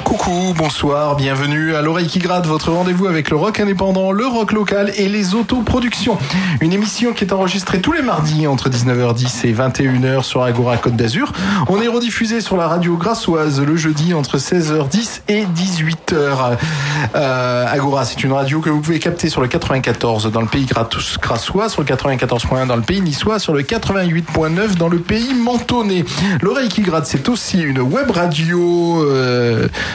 Coucou, bonsoir, bienvenue à l'Oreille qui gratte, votre rendez-vous avec le rock indépendant, le rock local et les autoproductions. Une émission qui est enregistrée tous les mardis entre 19h10 et 21h sur Agora Côte d'Azur. On est rediffusé sur la radio grassoise le jeudi entre 16h10 et 18h. Agora, c'est une radio que vous pouvez capter sur le 94 dans le pays grassois, sur le 94.1 dans le pays niçois, sur le 88.9 dans le pays mentonnais. L'Oreille qui gratte, c'est aussi une web radio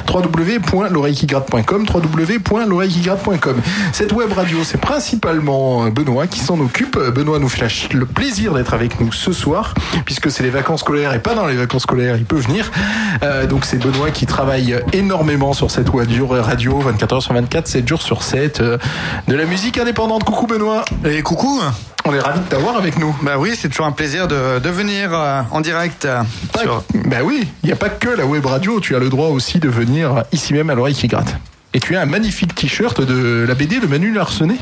www.l'oreillequigratte.com www.l'oreillequigratte.com. Cette web radio, c'est principalement Benoît qui s'en occupe. Benoît nous fait le plaisir d'être avec nous ce soir, puisque c'est les vacances scolaires et pas dans les vacances scolaires, il peut venir. Donc c'est Benoît qui travaille énormément sur cette web radio 24h sur 24, 7 jours sur 7, de la musique indépendante. Coucou Benoît. Et coucou. On est ravis de t'avoir avec nous. Bah oui, c'est toujours un plaisir de venir en direct. Bah oui, il n'y a pas que la web radio, tu as le droit aussi de venir ici même à l'Oreille qui gratte. Et tu as un magnifique t-shirt de la BD de Manu Larsenet.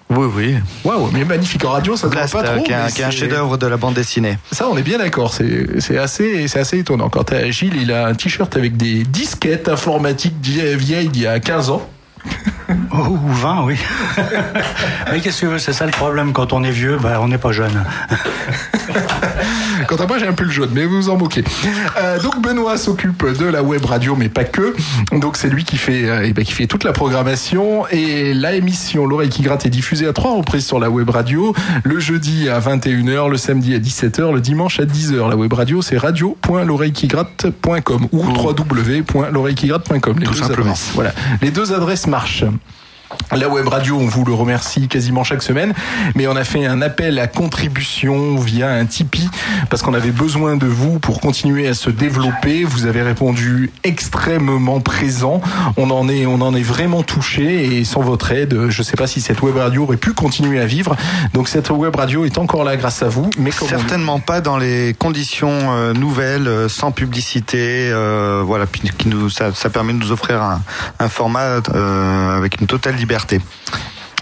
Oui. Waouh, mais magnifique en radio, ça ne voit pas trop. Qui est un chef-d'œuvre de la bande dessinée. Ça, on est bien d'accord. C'est assez étonnant. Quand Gilles, il a un t-shirt avec des disquettes informatiques vieilles d'il y a 15 ans. Ou 20, oui. Mais qu'est-ce que tu veux, c'est ça le problème. Quand on est vieux, on n'est pas jeune. Quant à moi, j'ai un peu le jaune, mais vous vous en moquez. Donc Benoît s'occupe de la web radio, mais pas que. Donc c'est lui qui fait toute la programmation. Et la émission L'Oreille qui gratte est diffusée à 3 reprises sur la web radio. Le jeudi à 21h, le samedi à 17h, le dimanche à 10h. La web radio, c'est radio.l'oreillequigratte.com ou www.l'oreillequigratte.com. Tout simplement. Voilà. Les deux adresses marchent. La web radio, on vous le remercie quasiment chaque semaine, mais on a fait un appel à contribution via un Tipeee parce qu'on avait besoin de vous pour continuer à se développer. Vous avez répondu extrêmement présent. On en est vraiment touché et sans votre aide, je ne sais pas si cette web radio aurait pu continuer à vivre. Donc cette web radio est encore là grâce à vous, mais certainement pas dans les conditions nouvelles, sans publicité. Voilà, puis ça permet de nous offrir un format avec une totale liberté.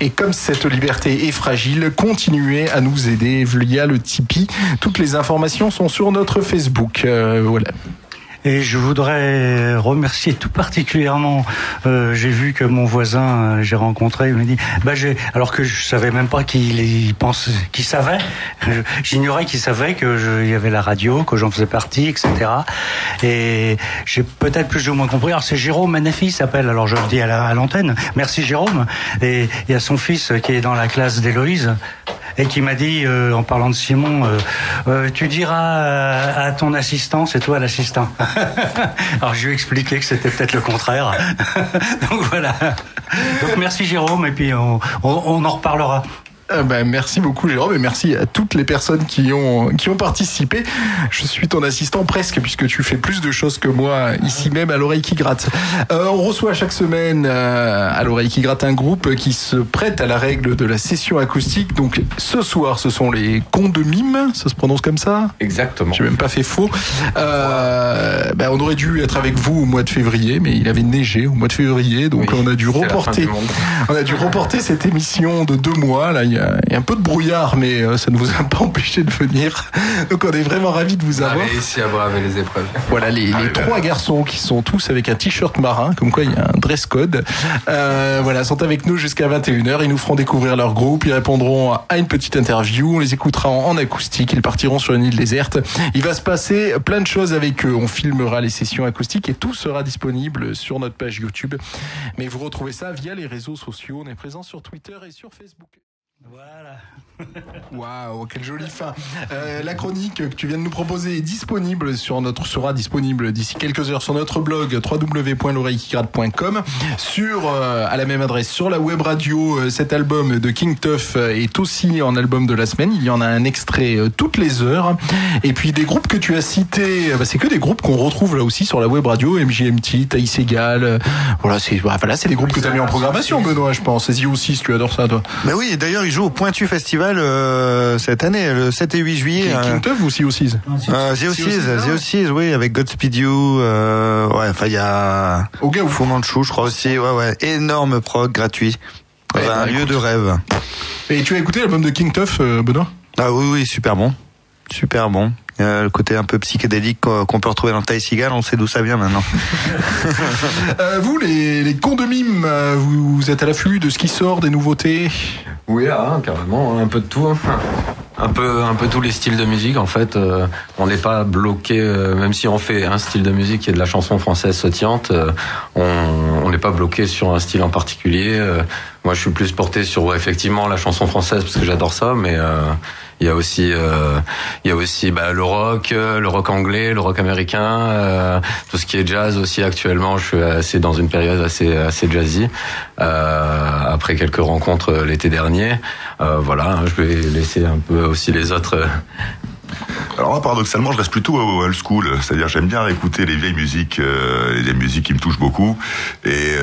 Et comme cette liberté est fragile, continuez à nous aider via le Tipeee. Toutes les informations sont sur notre Facebook. Voilà. Et je voudrais remercier tout particulièrement, j'ai vu que mon voisin, j'ai rencontré, il m'a dit, alors que je savais même pas qu'il savait, j'ignorais qu'il savait que il y avait la radio, que j'en faisais partie, etc. Et j'ai peut-être plus ou moins compris. Alors c'est Jérôme Manafi s'appelle, alors je le dis à l'antenne. Merci Jérôme. Et il y a son fils qui est dans la classe d'Héloïse. Et qui m'a dit, en parlant de Simon, tu diras à ton assistant, c'est toi l'assistant. Alors je lui ai expliqué que c'était peut-être le contraire. Donc voilà. Donc merci Jérôme, et puis on en reparlera. Merci beaucoup Jérôme et merci à toutes les personnes qui ont participé. Je suis ton assistant presque puisque tu fais plus de choses que moi ici même à l'Oreille qui gratte. On reçoit chaque semaine à l'Oreille qui gratte un groupe qui se prête à la règle de la session acoustique. Donc ce soir ce sont les Cons de Mime, ça se prononce comme ça ? Exactement. J'ai même pas fait faux. On aurait dû être avec vous au mois de février, mais il avait neigé au mois de février, donc oui, on a dû reporter cette émission de 2 mois. Là, il y a un peu de brouillard, mais ça ne vous a pas empêché de venir. Donc on est vraiment ravis de vous avoir. On a réussi à braver les épreuves. Voilà, les 3 garçons qui sont tous avec un t-shirt marin, comme quoi il y a un dress code, sont avec nous jusqu'à 21h. Ils nous feront découvrir leur groupe, ils répondront à une petite interview, on les écoutera en acoustique, ils partiront sur une île déserte. Il va se passer plein de choses avec eux. On filmera les sessions acoustiques et tout sera disponible sur notre page YouTube. Mais vous retrouvez ça via les réseaux sociaux. On est présent sur Twitter et sur Facebook. Voilà. Waouh, quelle jolie fin. La chronique que tu viens de nous proposer sera disponible d'ici quelques heures sur notre blog www.l'oreillequigratte.com, à la même adresse sur la web radio. Cet album de King Tuff est aussi en album de la semaine. Il y en a un extrait toutes les heures. Et puis des groupes que tu as cités, c'est que des groupes qu'on retrouve là aussi sur la web radio. MJMT, Thaïs Segal. C'est des groupes que tu as mis en programmation, Benoît, je pense. The O6, tu adores ça, toi. Mais oui, et d'ailleurs, ils jouent au Pointu Festival cette année, le 7 et 8 juillet. King Tuff ou The O6? The O6, oui, avec Godspeed You. Il y a Fu Manchu, je crois aussi. Ouais. Énorme prog gratuit. Un lieu de rêve. Et tu as écouté l'album de King Tuff, Benoît? Ah oui, super bon. Super bon. Le côté un peu psychédélique qu'on peut retrouver dans Ty Segall, on sait d'où ça vient maintenant. Vous, les cons de mime, vous êtes à l'affût de ce qui sort, des nouveautés? Oui, carrément, un peu de tout. Un peu tous les styles de musique, en fait. On n'est pas bloqué, même si on fait un style de musique qui est de la chanson française sautillante, on n'est pas bloqué sur un style en particulier. Moi, je suis plus porté sur, effectivement, la chanson française, parce que j'adore ça, mais il y a aussi le rock anglais, le rock américain, tout ce qui est jazz aussi. Actuellement, je suis assez dans une période assez jazzy, après quelques rencontres l'été dernier. Je vais laisser un peu aussi les autres. Alors moi, paradoxalement, je reste plutôt old school, c'est-à-dire j'aime bien écouter les vieilles musiques, les musiques qui me touchent beaucoup, et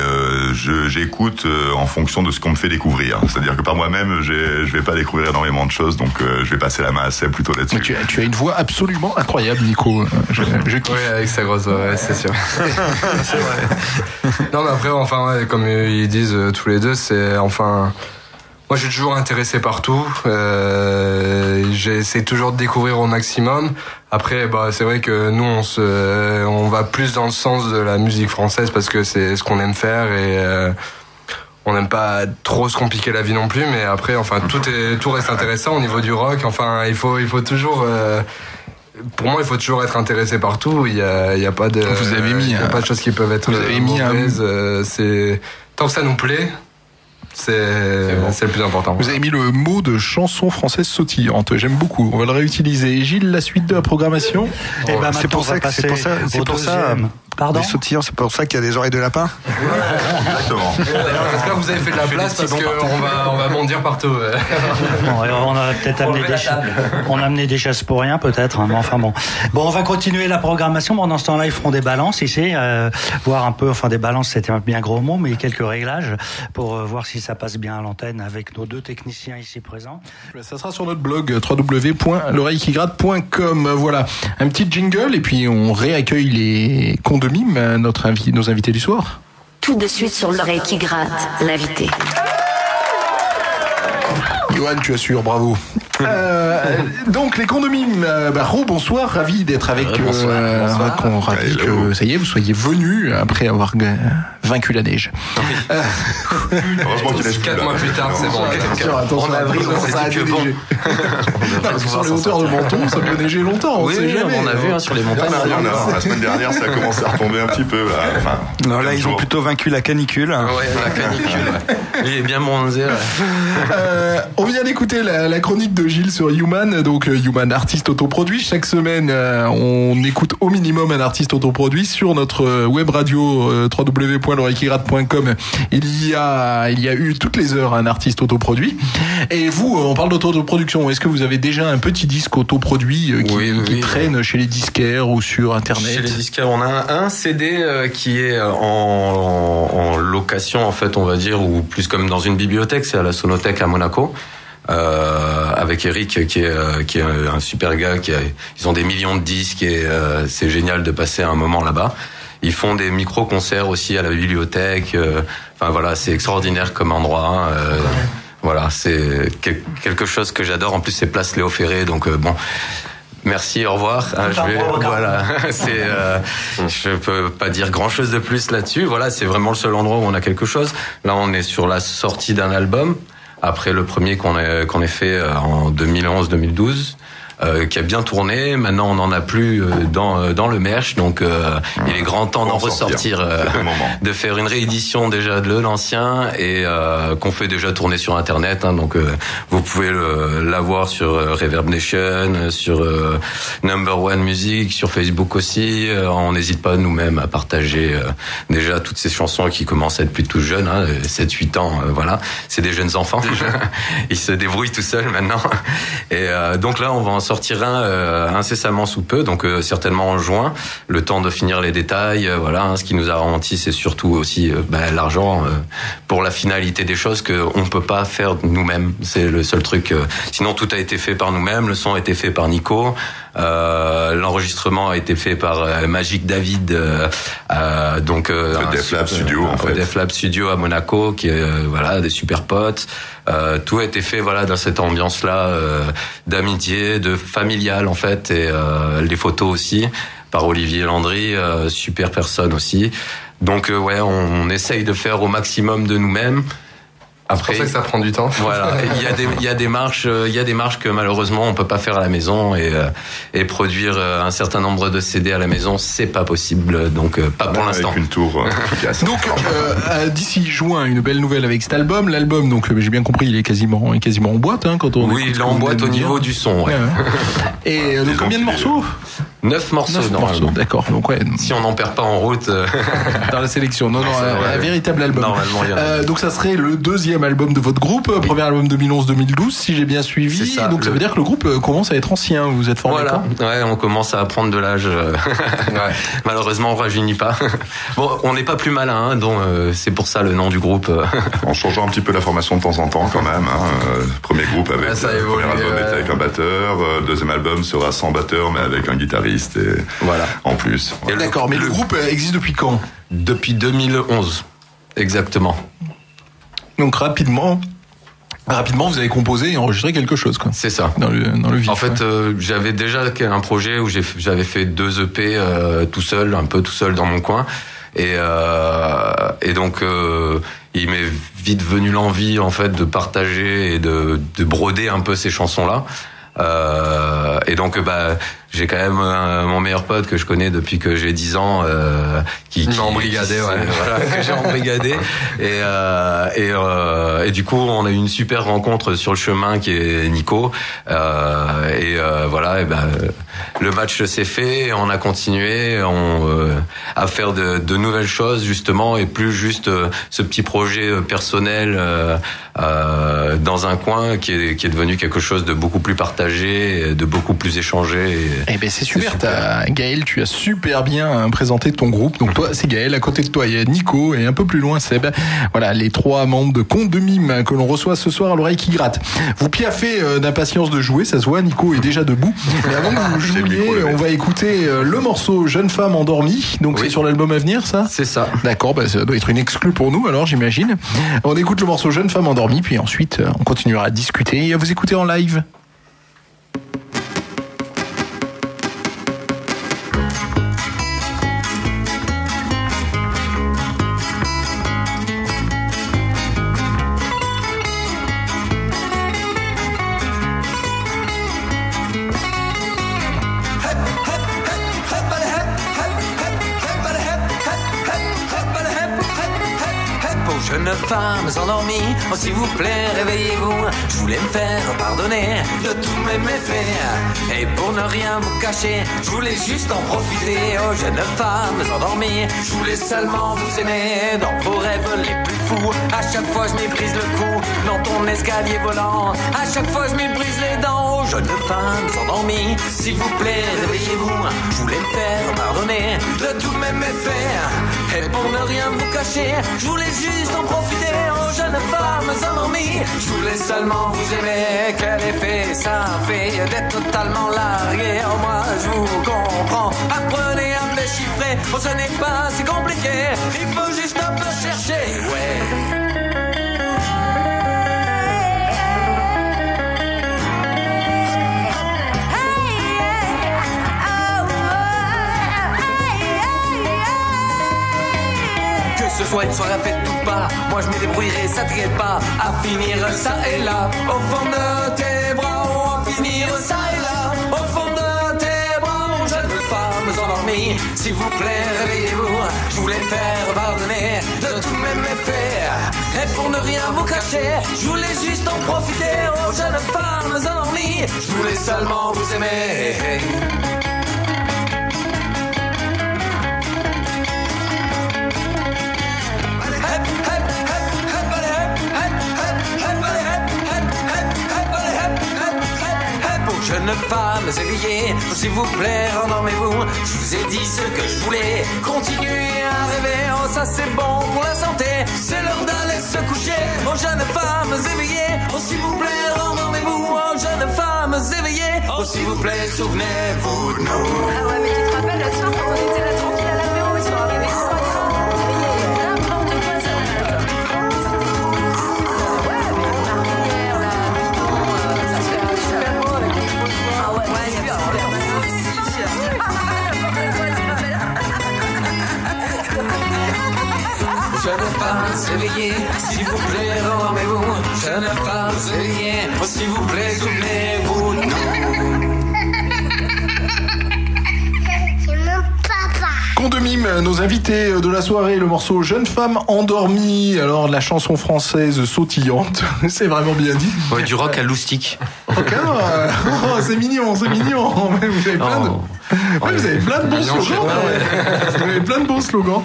j'écoute en fonction de ce qu'on me fait découvrir. C'est-à-dire que par moi-même, je vais pas découvrir énormément de choses, donc je vais passer la main à Seb plutôt là-dessus. Mais tu as une voix absolument incroyable, Nico. Oui, avec sa grosse voix, ouais, c'est sûr. C'est vrai. Non, mais après, comme ils disent tous les deux, c'est moi, je suis toujours intéressé par tout. J'essaie toujours de découvrir au maximum. Après, c'est vrai que nous, on va plus dans le sens de la musique française parce que c'est ce qu'on aime faire et on n'aime pas trop se compliquer la vie non plus. Mais après, tout reste intéressant au niveau du rock. Il faut toujours. Pour moi, il faut toujours être intéressé par tout. Il y a pas de. Vous avez mis. Il y a pas de choses qui peuvent être mauvaises. Tant que ça nous plaît. C'est le plus important. Vous avez mis le mot de chanson française sautillante. J'aime beaucoup. On va le réutiliser. Gilles, la suite de la programmation. C'est pour ça. Pardon. Les sautillants, c'est pour ça qu'il y a des oreilles de lapin. Exactement. J'espère que vous avez fait de la place parce qu'on va bondir partout. On a peut-être amené des chaises pour rien, peut-être. Mais enfin bon. Bon, on va continuer la programmation. Pendant ce temps-là, ils feront des balances ici, voir un peu. Des balances, c'était un bien gros mot, mais quelques réglages pour voir si ça passe bien à l'antenne avec nos deux techniciens ici présents. Ça sera sur notre blog www.l'oreillequigrade.com. Voilà, un petit jingle et puis on réaccueille les cons de mime, nos invités du soir. Tout de suite sur l'oreille qui gratte, l'invité. Johan, tu assures, bravo. Donc les cons de mime, bonsoir, ravi d'être avec bonsoir. Ravi que ça y est, vous soyez venus après avoir vaincu la neige. Heureusement qu'il neige 4 mois plus tard, c'est bon. Attention, en avril, ça a déjà neigé. Sur les hauteurs de Menton, ça peut neiger longtemps, on sait jamais. On a vu sur les montagnes. La semaine dernière, ça a commencé à retomber un petit peu. Là, ils ont plutôt vaincu la canicule. Ouais, la canicule. Il est bien bronzé. On vient d'écouter la chronique de Gilles sur Human, donc Human, artiste autoproduit. Chaque semaine, on écoute au minimum un artiste autoproduit sur notre web radio www.l'oreillequigrade.com. Il y a eu toutes les heures un artiste autoproduit. Et vous, on parle d'autoproduction. Est-ce que vous avez déjà un petit disque autoproduit qui traîne chez les disquaires ou sur Internet? Chez les disquaires, on a un CD qui est en location, en fait, on va dire, ou plus comme dans une bibliothèque. C'est à la Sonothèque à Monaco. Avec Eric qui est un super gars, ils ont des millions de disques et c'est génial de passer un moment là-bas. Ils font des micro-concerts aussi à la bibliothèque. C'est extraordinaire comme endroit. Voilà, c'est quelque chose que j'adore. En plus, c'est place Léo Ferré, donc merci, au revoir. Je peux pas dire grand chose de plus là-dessus. Voilà, c'est vraiment le seul endroit où on a quelque chose. Là, on est sur la sortie d'un album. Après le premier qu'on ait fait en 2011-2012, qui a bien tourné. Maintenant, on n'en a plus dans le merch, donc il est grand temps d'en ressortir, de faire une réédition déjà de l'ancien et qu'on fait déjà tourner sur Internet. Donc vous pouvez l'avoir sur Reverb Nation, sur Number One Music, sur Facebook aussi. On n'hésite pas nous-mêmes à partager déjà toutes ces chansons qui commencent à être plus tout jeunes, 7-8 ans. Voilà, c'est des jeunes enfants. Ils se débrouillent tout seuls maintenant. Et donc là, on va en sortir incessamment sous peu, donc certainement en juin, le temps de finir les détails. Ce qui nous a ralenti, c'est surtout aussi l'argent pour la finalité des choses qu'on peut pas faire nous-mêmes. C'est le seul truc. Sinon, tout a été fait par nous-mêmes. Le son a été fait par Nico. L'enregistrement a été fait par Magic David, donc Def Lab Studio, en fait. Def Lab Studio à Monaco, qui est des super potes. Tout a été fait dans cette ambiance-là d'amitié, de familial en fait, et les photos aussi par Olivier Landry, super personne aussi. Donc ouais, on essaye de faire au maximum de nous-mêmes. Après, c'est pour ça que ça prend du temps. Voilà, il y a des marches que malheureusement on peut pas faire à la maison, et produire un certain nombre de CD à la maison, c'est pas possible, donc pas pour l'instant. Avec une tour efficace. Donc d'ici juin, une belle nouvelle avec cet album. L'album, donc j'ai bien compris, il est quasiment en boîte quand on. Oui, il est en boîte au niveau du son. Ouais. Et donc combien de morceaux? 9 morceaux, d'accord. Donc ouais. Si on n'en perd pas en route. Dans la sélection. Non, un véritable album. Normalement, il y en a. Donc ça serait le deuxième album de votre groupe, premier album 2011-2012, si j'ai bien suivi. C'est ça, donc ça veut dire que le groupe commence à être ancien. Vous êtes formé quand ? Ouais, on commence à prendre de l'âge. Malheureusement, on rajeunit pas. Bon, on n'est pas plus malin, donc c'est pour ça le nom du groupe. En changeant un petit peu la formation de temps en temps, quand même. Premier groupe avec premier album était avec un batteur, deuxième album sera sans batteur, mais avec un guitariste. Et voilà. En plus. Voilà. D'accord, mais le groupe existe depuis quand ? Depuis 2011, exactement. Donc rapidement, vous avez composé et enregistré quelque chose, quoi. C'est ça. Dans le vif. En fait, j'avais déjà un projet où j'avais fait 2 EP tout seul dans mon coin, et donc il m'est vite venu l'envie en fait de partager et de broder un peu ces chansons-là. Et donc j'ai quand même mon meilleur pote que je connais depuis que j'ai 10 ans qui m'a embrigadé, que j'ai embrigadé, et du coup on a eu une super rencontre sur le chemin qui est Nico, le match s'est fait et on a continué à faire de nouvelles choses justement, et plus juste ce petit projet personnel dans un coin qui est devenu quelque chose de beaucoup plus partagé, de beaucoup plus échangé. Eh ben c'est super. Gaël, tu as super bien présenté ton groupe. Donc toi, c'est Gaël. À côté de toi, il y a Nico, et un peu plus loin, Seb. Voilà, les 3 membres de Conte de Mime que l'on reçoit ce soir à l'oreille qui gratte. Vous piaffez d'impatience de jouer, ça se voit. Nico est déjà debout. Mais avant que vous jouiez, on va écouter le morceau Jeune femme endormie. Donc c'est sur l'album à venir, ça ? C'est ça. D'accord, ça doit être une exclue pour nous, alors j'imagine. On écoute le morceau Jeune femme endormie, puis ensuite on continuera à discuter et à vous écouter en live. Jeunes femmes endormies, oh s'il vous plaît réveillez-vous. Je voulais me faire pardonner de tous mes méfaits, et pour ne rien vous cacher, je voulais juste en profiter. Oh jeunes femmes endormies, je voulais seulement vous aimer dans vos rêves les plus fous. À chaque fois je m'y brise le cou dans ton escalier volant, à chaque fois je m'y brise les dents. Oh jeunes femmes endormies, s'il vous plaît réveillez-vous. Je voulais me faire pardonner de tous mes méfaits, et pour ne rien vous cacher, je voulais juste en profiter. Oh jeunes femmes endormies, je voulais seulement vous aimer. Quel effet ça fait d'être totalement largué. Oh moi je vous comprends, apprenez à me déchiffrer. Oh ce n'est pas si compliqué, il faut juste un peu chercher. Ouais. Ce soit une soirée à fête ou pas, moi je me débrouillerai, ça t'inquiète pas. À finir ça et là, au fond de tes bras. Oh, à finir ça et là, au fond de tes bras. Oh, jeunes femmes endormies, s'il vous plaît réveillez-vous. Je voulais me faire pardonner de tous mes méfaits, et pour ne rien vous cacher, je voulais juste en profiter. Oh jeunes femmes endormies, je voulais seulement vous aimer. Jeunes femmes éveillées, s'il vous plaît, rendormez-vous. Je vous ai dit ce que je voulais, continuez à rêver. Oh ça c'est bon pour la santé, c'est l'heure d'aller se coucher. Oh jeunes femmes éveillées, oh s'il vous plaît, rendormez-vous. Oh jeunes femmes éveillées, oh s'il vous plaît, souvenez-vous de nous. Ah ouais, mais tu te rappelles le soir quand on était là tranquille à l'apéro, ils sont arrivés Jeunes femmes, éveillées, s'il vous plaît, rendez-vous. Jeunes femmes, éveillées, s'il vous plaît, souvenez-vous de nous. Condomime, nos invités de la soirée, le morceau Jeune femme endormie. Alors, la chanson française sautillante, c'est vraiment bien dit. Ouais, du rock à loustique. Ok, c'est mignon, c'est mignon. Vous avez plein de... vous avez plein de bons slogans. Vous avez plein de bons slogans.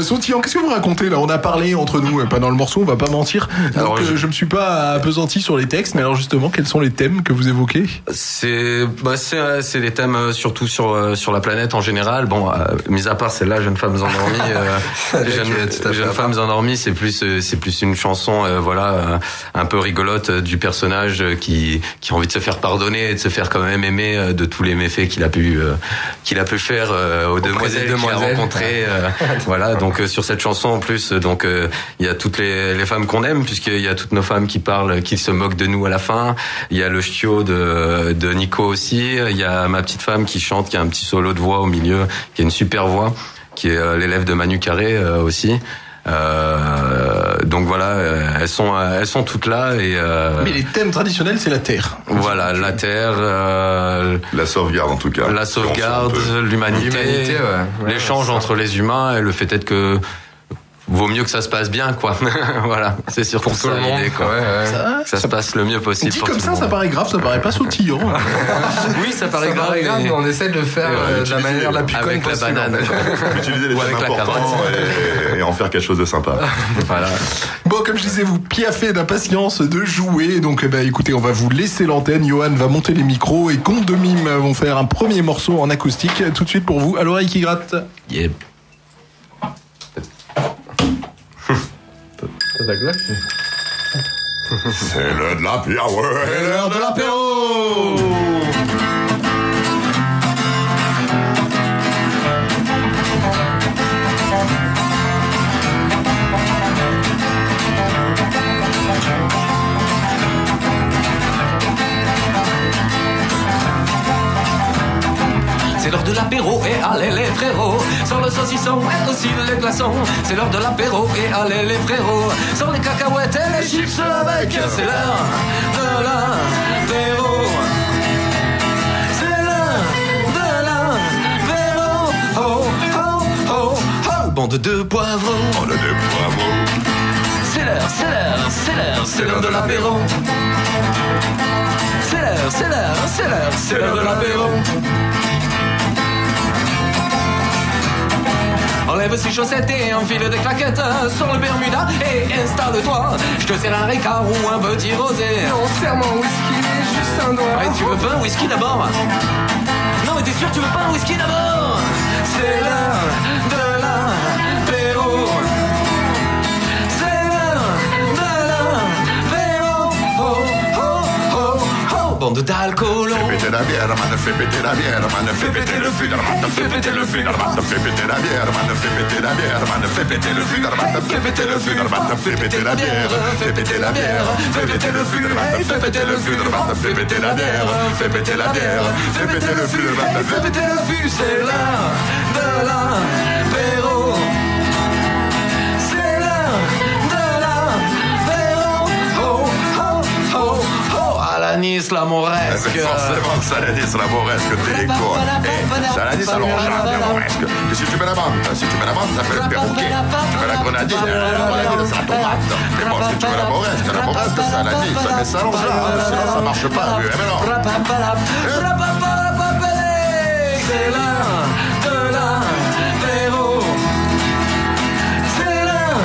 Sautillant, qu'est-ce que vous racontez là? On a parlé entre nous, pas dans le morceau, on va pas mentir. Donc alors, je me suis pas appesanti sur les textes, mais alors justement, quels sont les thèmes que vous évoquez? C'est des thèmes surtout sur la planète en général. Bon, mis à part celle-là, Jeunes femmes endormies. Jeunes femmes endormies, c'est plus une chanson, un peu rigolote du personnage qui a envie de se faire pardonner et de se faire quand même aimer de tous les méfaits qu'il a pu faire aux demoiselles qu'il a rencontrées. Voilà, donc sur cette chanson en plus, donc il y a toutes les femmes qu'on aime, puisqu'il y a toutes nos femmes qui parlent, qui se moquent de nous à la fin. Il y a le ch'tio de Nico aussi. Il y a ma petite femme qui chante, qui a un petit solo de voix au milieu, qui a une super voix, qui est l'élève de Manu Carré aussi. Donc voilà, elles sont toutes là et. Mais les thèmes traditionnels, c'est la terre. Voilà, la terre, la sauvegarde en tout cas. La sauvegarde, l'humanité, l'échange entre les humains et le fait est que vaut mieux que ça se passe bien, quoi. Voilà, c'est surtout pour tout le monde, l'idée, quoi. Ça se passe le mieux possible. Dit comme ça paraît grave, ça paraît pas sautillant. Oui, ça paraît grave, mais on essaie de le faire de la manière la plus avec la banane. Utiliser les thèmes importants et en faire quelque chose de sympa. Voilà. Bon, comme je disais, vous piaffez d'impatience de jouer. Donc, écoutez, on va vous laisser l'antenne. Johan va monter les micros et Condomime vont faire un premier morceau en acoustique tout de suite pour vous. À l'oreille qui gratte. Yeah. C'est l'heure de l'apéro. C'est l'heure de l'apéro. C'est l'heure de l'apéro et allez les frérots. Sans le saucisson et aussi les glaçons. C'est l'heure de l'apéro et allez les frérots. Sans les cacahuètes et les chips avec. C'est l'heure de l'apéro. C'est l'heure de l'apéro. Oh, oh, oh, oh. Bande de poivrons. Bande de poivrons. C'est l'heure de l'apéro. C'est l'heure de l'apéro. Enlève ses chaussettes et enfile des claquettes sur le Bermuda et installe-toi. Je te sers un Ricard ou un petit rosé. Non, serre-moi un whisky, mais juste un doigt. Ouais, tu veux pas un whisky d'abord? Non, mais t'es sûr tu veux pas un whisky d'abord? C'est l'heure de l'apéro. C'est l'heure de l'apéro. Oh, oh, oh, oh. Bande d'alcoolo. Fais péter la bière, man, fais péter la bière, man, fais péter le fût, man, fais péter le fût, man, fais péter la bière, man, fais péter la bière, man, fais péter le fût, man, fais péter le fût, man, fais péter la bière, fais péter la bière, fais péter le fût, man, fais péter le fût, man, fais péter la bière, fais péter la bière, fais péter le fût, man, fais péter le fût, c'est l'heure de l'apéro. C'est l'heure de l'apéro. Oh, oh, oh, oh. Alanis la Mauresque. Forcément, Salanis la Mauresque, t'es les cours. Salanis, alors la Mauresque. Et si tu mets la menthe, ça fait le perroquet. Tu mets la grenadine, ça tomate. Mais bon, si tu mets la Mauresque, Salanis, ça met ça là, sinon ça marche pas. Mais non. C'est l'heure de l'apéro. C'est l'heure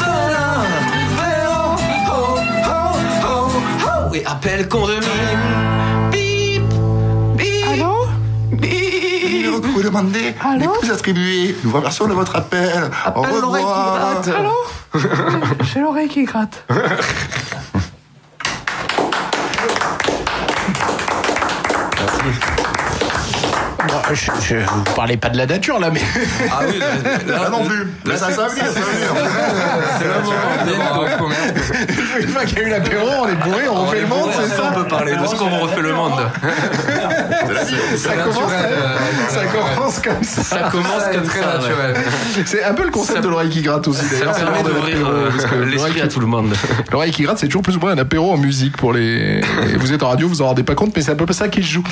de l'apéro. Oh, oh, oh, oh. Et appelle Condomime. Bip, bip. Allô? Bip. Vous demandez les plus attribués. Nous remercions de votre appel. Au revoir. Allô? J'ai l'oreille qui gratte. Je vous parlais pas de la nature là, mais. Ah oui, là non plus. Là, ça va venir. Une fois qu'il y a eu l'apéro, on est bourré, on refait le monde, c'est ça? On peut parler de ce qu'on refait le monde. Ça commence comme ça. Ça commence comme très ça, naturel. C'est un peu le concept de l'oreille qui gratte aussi, d'ailleurs. Ça permet d'ouvrir l'esprit à tout le monde. L'oreille qui gratte, c'est toujours plus ou moins un apéro en musique pour les. Vous êtes en radio, vous en rendez pas compte, mais c'est un peu ça qui se joue.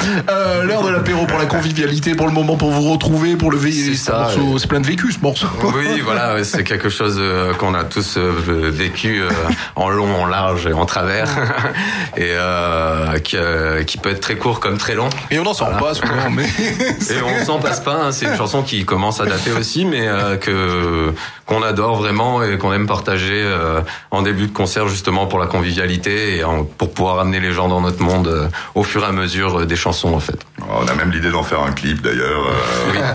L'heure de l'apéro pour la convivialité, pour le moment, pour vous retrouver, pour le morceau. C'est plein de vécu, ce morceau. Oui, voilà, c'est quelque chose qu'on a tous vécu en long, en large et en travers, et qui peut être très court comme très long. Et on n'en sort pas souvent, mais. Et on s'en passe pas. Hein. C'est une chanson qui commence à dater aussi, mais qu'on adore vraiment et qu'on aime partager en début de concert, justement pour la convivialité et pour pouvoir amener les gens dans notre monde au fur et à mesure des chansons, en fait. On a même l'idée d'en faire un clip d'ailleurs,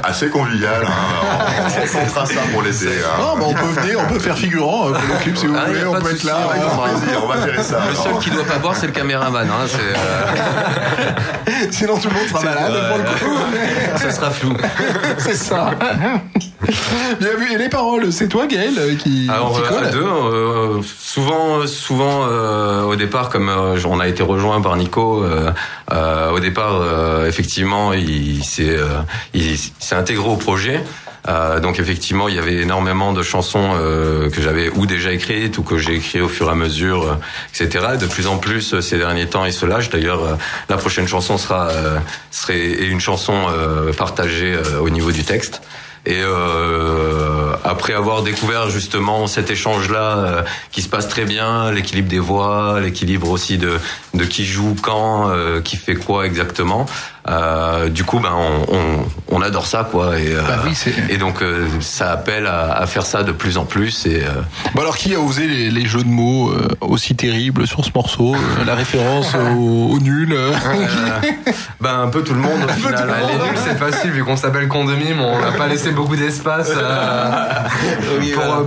assez convivial. On fera ça pour l'été. Non, mais on peut venir, on peut faire figurant pour le clip si vous voulez, on peut être là. Avec plaisir, on va gérer ça. Le seul qui doit pas boire, c'est le caméraman. Sinon tout le monde sera malade pour le coup. Ça sera flou. C'est ça. Bien vu. Et les paroles, c'est toi, Gaël, qui colle. À deux, souvent, au départ, comme on a été rejoint par Nico, au départ, effectivement, il s'est intégré au projet. Donc effectivement, il y avait énormément de chansons que j'avais ou déjà écrites ou que j'ai écrites au fur et à mesure, etc. Et de plus en plus, ces derniers temps, il se lâche. D'ailleurs, la prochaine chanson serait une chanson partagée au niveau du texte. Et après avoir découvert justement cet échange-là qui se passe très bien, l'équilibre des voix, l'équilibre aussi de qui joue quand, qui fait quoi exactement. Du coup, on adore ça, quoi. Et donc, ça appelle à faire ça de plus en plus. Et bon, alors, qui a osé les jeux de mots aussi terribles sur ce morceau, la référence au nul? Un peu tout le monde. Au final. Les nuls, c'est facile vu qu'on s'appelle Con de Mime. On n'a pas laissé beaucoup d'espace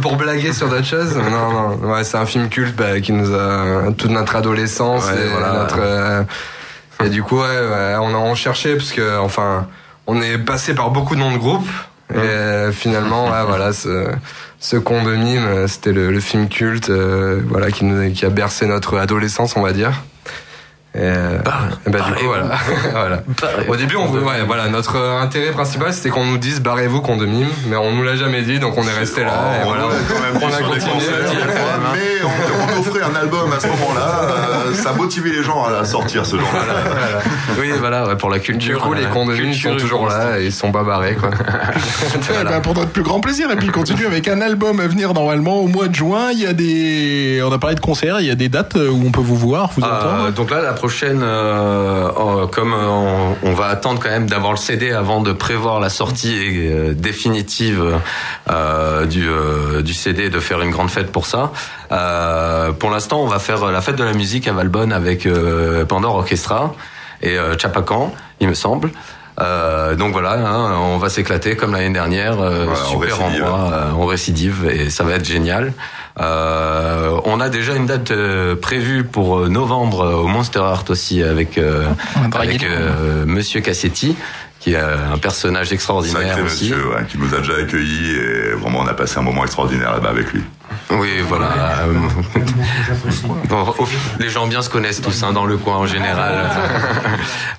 pour blaguer sur d'autres choses. Non. Ouais, c'est un film culte qui nous a toute notre adolescence et du coup, on cherchait parce que, on est passé par beaucoup de noms de groupes et finalement, ce Con de Mime, c'était le film culte, qui a bercé notre adolescence, on va dire. Du coup, voilà. Au début, notre intérêt principal, c'était qu'on nous dise barrez-vous, Con de Mime, mais on nous l'a jamais dit, donc on est resté là. On a continué. Mais on offrait un album à ce moment-là. Ça motivait les gens à sortir ce genre-là. Oui, voilà, pour la culture. Du coup, les Con de Mime sont toujours là et ils sont pas barrés, quoi. Pour notre plus grand plaisir. Et puis, il continue avec un album à venir normalement au mois de juin. Il y a on a parlé de concerts, il y a des dates où on peut vous voir, vous entendre. Donc là, la prochaine, comme on va attendre quand même d'avoir le CD avant de prévoir la sortie définitive du CD et de faire une grande fête pour ça. Pour l'instant, on va faire la fête de la musique à Valbonne avec Pandore Orchestra et Chapacan, il me semble. Donc voilà, on va s'éclater comme l'année dernière, super endroit, on récidive et ça va être génial. On a déjà une date prévue pour novembre au Monster Art aussi avec Monsieur Cassetti, qui est un personnage extraordinaire aussi. Monsieur, qui nous a déjà accueillis et vraiment on a passé un moment extraordinaire là-bas avec lui. Oui, voilà. Les gens bien se connaissent tous dans le coin en général.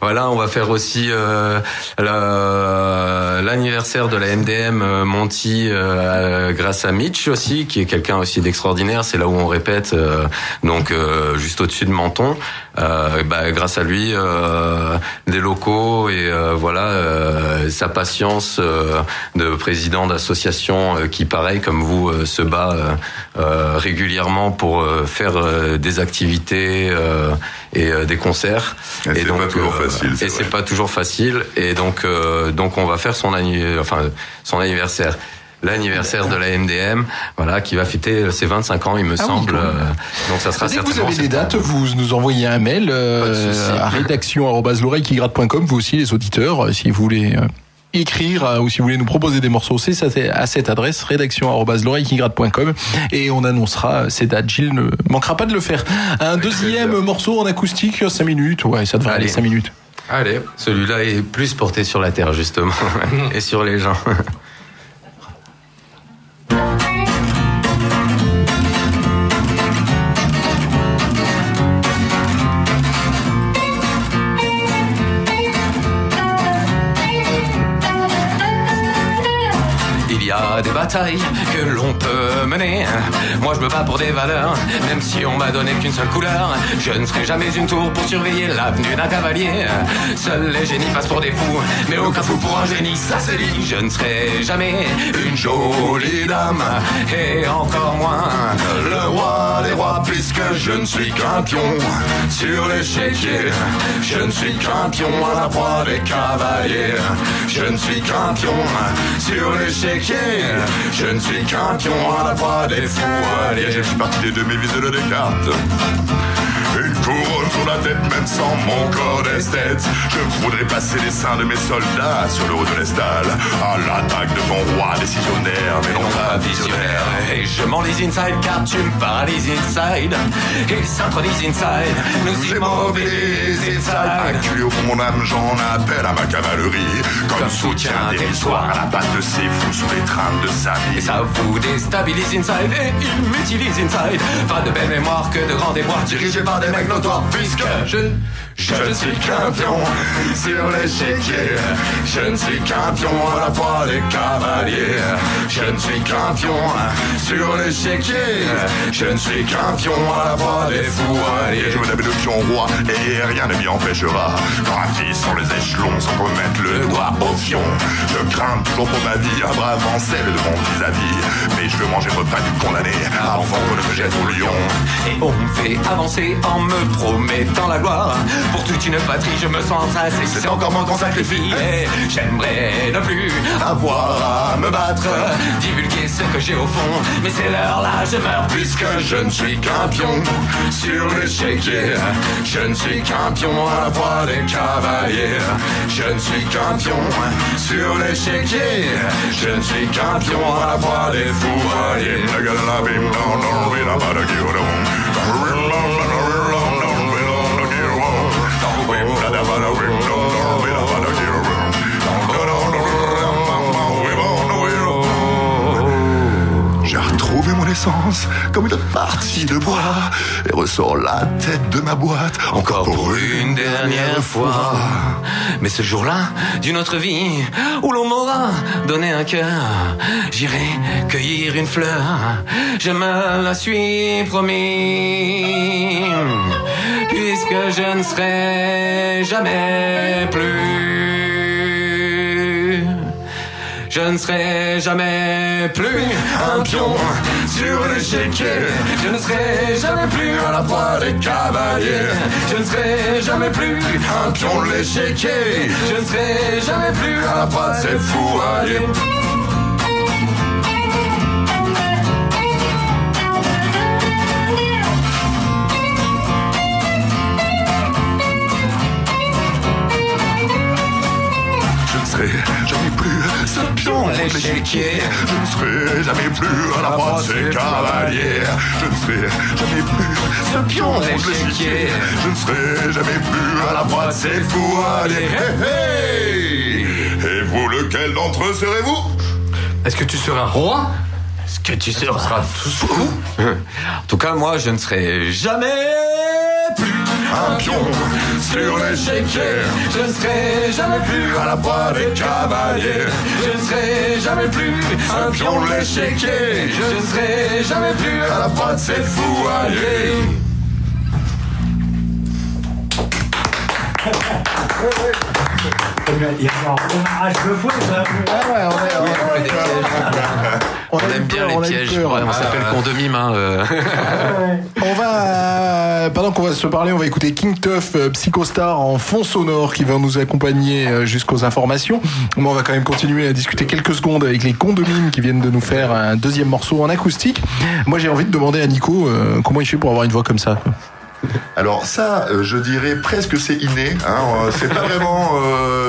Voilà, on va faire aussi l'anniversaire de la MDM Monty grâce à Mitch aussi, qui est quelqu'un aussi d'extraordinaire. C'est là où on répète, donc juste au-dessus de Menton. Grâce à lui, des locaux et sa patience de président d'association qui, pareil comme vous, se bat régulièrement pour faire des activités et des concerts. Et donc, pas toujours facile. Et c'est pas toujours facile. Et donc on va faire son anniversaire. L'anniversaire de la MDM, qui va fêter ses 25 ans, il me semble. Donc ça sera certainement. Dès que vous avez des dates, vous nous envoyez un mail à rédaction@l'oreille-qui-gratte.com. Vous aussi, les auditeurs, si vous voulez écrire ou si vous voulez nous proposer des morceaux, c'est à cette adresse rédaction@l'oreille-qui-gratte.com et on annoncera ces dates. Gilles ne manquera pas de le faire. Un deuxième morceau en acoustique, 5 minutes. Ouais, ça devrait aller 5 minutes. Allez, celui-là est plus porté sur la terre justement et sur les gens. Des batailles que l'on peut mener. Moi je me bats pour des valeurs, même si on m'a donné qu'une seule couleur. Je ne serai jamais une tour pour surveiller l'avenue d'un cavalier. Seuls les génies passent pour des fous, mais aucun fou pour un génie, ça c'est dit. Je ne serai jamais une jolie dame, et encore moins le roi des rois, puisque je ne suis qu'un pion sur l'échiquier. Je ne suis qu'un pion à la proie des cavaliers. Je ne suis qu'un pion sur l'échiquier. Je ne suis qu'un pion à la fois des fous alliés. Je suis parti de mes vis de Descartes. Une couronne sur la tête, même sans mon corps d'esthète. Je voudrais passer les seins de mes soldats sur le haut de l'estal. À l'attaque de ton roi décisionnaire, mais non pas visionnaire. Et je m'enlise inside car tu me paralyses inside. Et s'intronise inside, nous immobilise inside. Acculé au fond de mon âme, j'en appelle à ma cavalerie. Comme soutien dérisoire à la patte de ces fous sous les trames de sa vie. Et ça vous déstabilise inside et il m'utilise inside. Pas de belle mémoire que de grands déboires dirigés par des mecs notoires, puisque je ne suis qu'un pion sur l'échiquier. Je ne suis qu'un pion à la fois des cavaliers. Je ne suis qu'un pion sur l'échiquier. Je ne suis qu'un pion à la fois des fous alliés. Je me tape de pion roi et rien ne m'y empêchera. Gratis sur les échelons sans remettre le doigt au fion. Je crains toujours pour ma vie, bravant celle de mon vis-à-vis. Mais je veux manger le repas du condamné avant qu'on ne me jette au lion. Et on me fait avancer en me promettant la gloire. Pour toute une patrie je me sens tracé. C'est encore moins qu'on sacrifie. J'aimerais ne plus avoir à me battre, divulguer ce que j'ai au fond. Mais c'est l'heure là, je meurs, puisque je ne suis qu'un pion sur l'échiquier. Je ne suis qu'un pion à la voix des cavaliers. Je ne suis qu'un pion sur l'échiquier. Je ne suis qu'un pion à la voix des fous alliés. J'ai retrouvé mon essence comme une partie de bois et ressort la tête de ma boîte encore pour une dernière fois. Mais ce jour-là, d'une autre vie, où l'on m'aura donné un cœur, j'irai cueillir une fleur, je me la suis promis, puisque je ne serai jamais plus. Je ne serai jamais plus un pion sur l'échiquier. Je ne serai jamais plus à la proie des cavaliers. Je ne serai jamais plus un pion de l'échiquier. Je ne serai jamais plus à la proie de ces fous alliés. Jamais plus ce pion de l'échiquier. Je ne serai jamais plus à la voix de ces cavaliers. Je ne serai jamais plus ce pion de l'échiquier. Je ne serai jamais plus à la voix de ces fous alliés. Et vous, lequel d'entre eux serez-vous? Est-ce que tu seras roi? Est-ce que tu seras tous fous? En tout cas, moi, je ne serai jamais plus un pion sur l'échiquier. Je ne serai jamais plus à la proie des cavaliers. Je ne serai jamais plus un pion de l'échiquier. Je ne serai jamais plus à la proie de ces fous alliés. Il y a un de fou, ça. On aime bien les pièges. On s'appelle Condomime. On va, pendant qu'on va se parler, on va écouter King Tuff, Psychostar en fond sonore qui va nous accompagner jusqu'aux informations. Mais on va quand même continuer à discuter quelques secondes avec les Condomimes qui viennent de nous faire un deuxième morceau en acoustique. Moi, j'ai envie de demander à Nico comment il fait pour avoir une voix comme ça. Alors ça, je dirais presque c'est inné. Hein, c'est pas vraiment,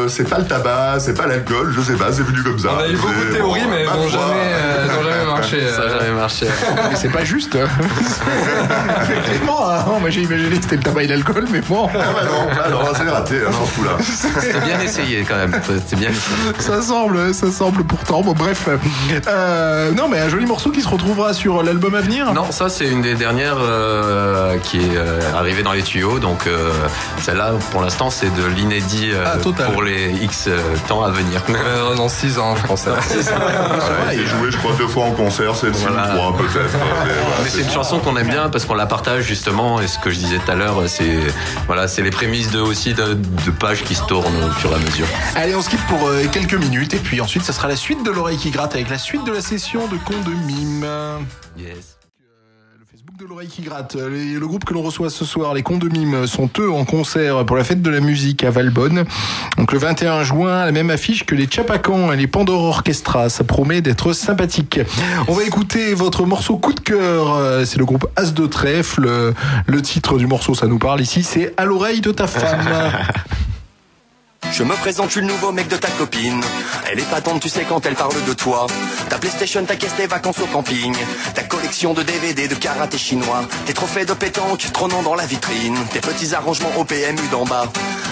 c'est pas le tabac, c'est pas l'alcool, je sais pas, c'est venu comme ça. On a eu beaucoup de théories, mais elles n'ont jamais marché. Ça n'a jamais marché. Mais c'est pas juste. Effectivement, moi j'ai imaginé que c'était le tabac et l'alcool, mais bon. Alors, c'est raté, non, fou là. C'était bien essayé quand même. C'était bien essayé. Ça semble pourtant. Bon, bref. Non, mais un joli morceau qui se retrouvera sur l'album à venir. Non, ça c'est une des dernières qui est arrivée dans les tuyaux. Donc celle-là, pour l'instant, c'est de l'inédit pour les X temps à venir. Dans 6 ans, je pense. J'ai joué, je crois, 2 fois en concert, celle-ci, 3 peut-être. Mais c'est une chanson qu'on aime bien parce qu'on la partage justement. Et ce que je disais tout à l'heure, c'est les prémices de pages qui se tournent au fur et à mesure. Allez, on se quitte pour quelques minutes et puis ensuite, ça sera la suite de l'oreille qui gratte avec la suite de la session de Con de Mime. Yes. De l'oreille qui gratte. Le groupe que l'on reçoit ce soir, les Cons de Mime, sont eux en concert pour la fête de la musique à Valbonne. Donc le 21 juin, la même affiche que les Chapacans et les Pandore Orchestra. Ça promet d'être sympathique. On va écouter votre morceau coup de cœur. C'est le groupe As de Trèfle. Le titre du morceau, ça nous parle ici, c'est À l'oreille de ta femme. Je me présente, je suis le nouveau mec de ta copine. Elle est patente, tu sais, quand elle parle de toi. Ta PlayStation, ta caisse, tes vacances au camping. Ta collection de DVD de karaté chinois. Tes trophées de pétanque trônant dans la vitrine. Tes petits arrangements au PMU d'en bas.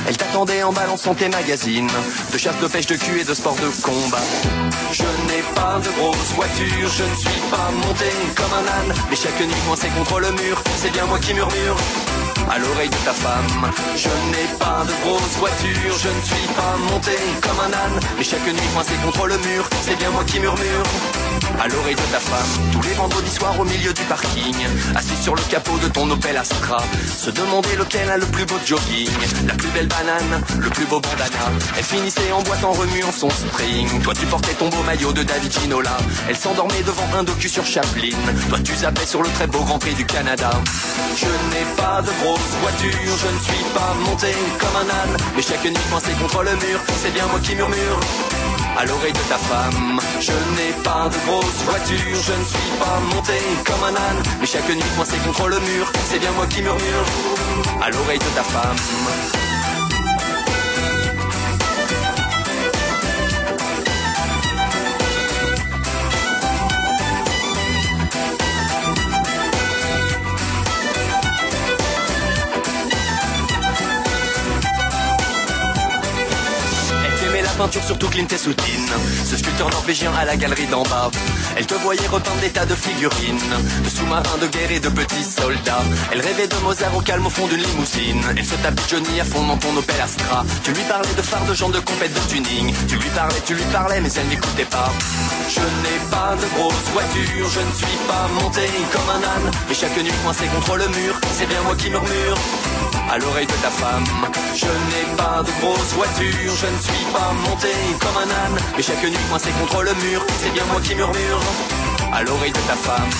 Elle t'attendait en balançant tes magazines de chasse, de pêche, de cul et de sport de combat. Je n'ai pas de grosse voiture, je ne suis pas monté comme un âne. Mais chaque nuit coincé contre le mur, c'est bien moi qui murmure à l'oreille de ta femme. Je n'ai pas de grosse voiture, je ne suis pas monté comme un âne. Mais chaque nuit coincé contre le mur, c'est bien moi qui murmure à l'oreille de ta femme. Tous les vendredis soirs au milieu du parking, assis sur le capot de ton Opel Astra, se demander lequel a le plus beau jogging, la plus belle banane, le plus beau bandana. Elle finissait en boîte en remuant son string. Toi tu portais ton beau maillot de David Ginola. Elle s'endormait devant un docu sur Chaplin. Toi tu zappais sur le très beau Grand Prix du Canada. Je n'ai pas de grosse voiture, je ne suis pas monté comme un âne. Mais chaque nuit coincé contre le mur, c'est bien moi qui murmure à l'oreille de ta femme. Je n'ai pas de grosse voiture, je ne suis pas monté comme un âne. Mais chaque nuit coincé contre le mur, c'est bien moi qui murmure à l'oreille de ta femme. Peinture surtout Clint Eastwood, ce sculpteur norvégien à la galerie d'en bas. Elle te voyait repeindre des tas de figurines, de sous-marins de guerre et de petits soldats. Elle rêvait de Mozart au calme au fond d'une limousine. Elle se tapait Johnny à fond dans ton Opel Astra. Tu lui parlais de phares, de gens de compète, de tuning. Tu lui parlais, mais elle n'écoutait pas. Je n'ai pas de grosse voiture, je ne suis pas monté comme un âne. Mais chaque nuit coincé contre le mur, c'est bien moi qui murmure à l'oreille de ta femme. Je n'ai pas de grosse voiture, je ne suis pas monté comme un âne. Mais chaque nuit coincé contre le mur, c'est bien moi qui murmure à l'oreille de ta femme.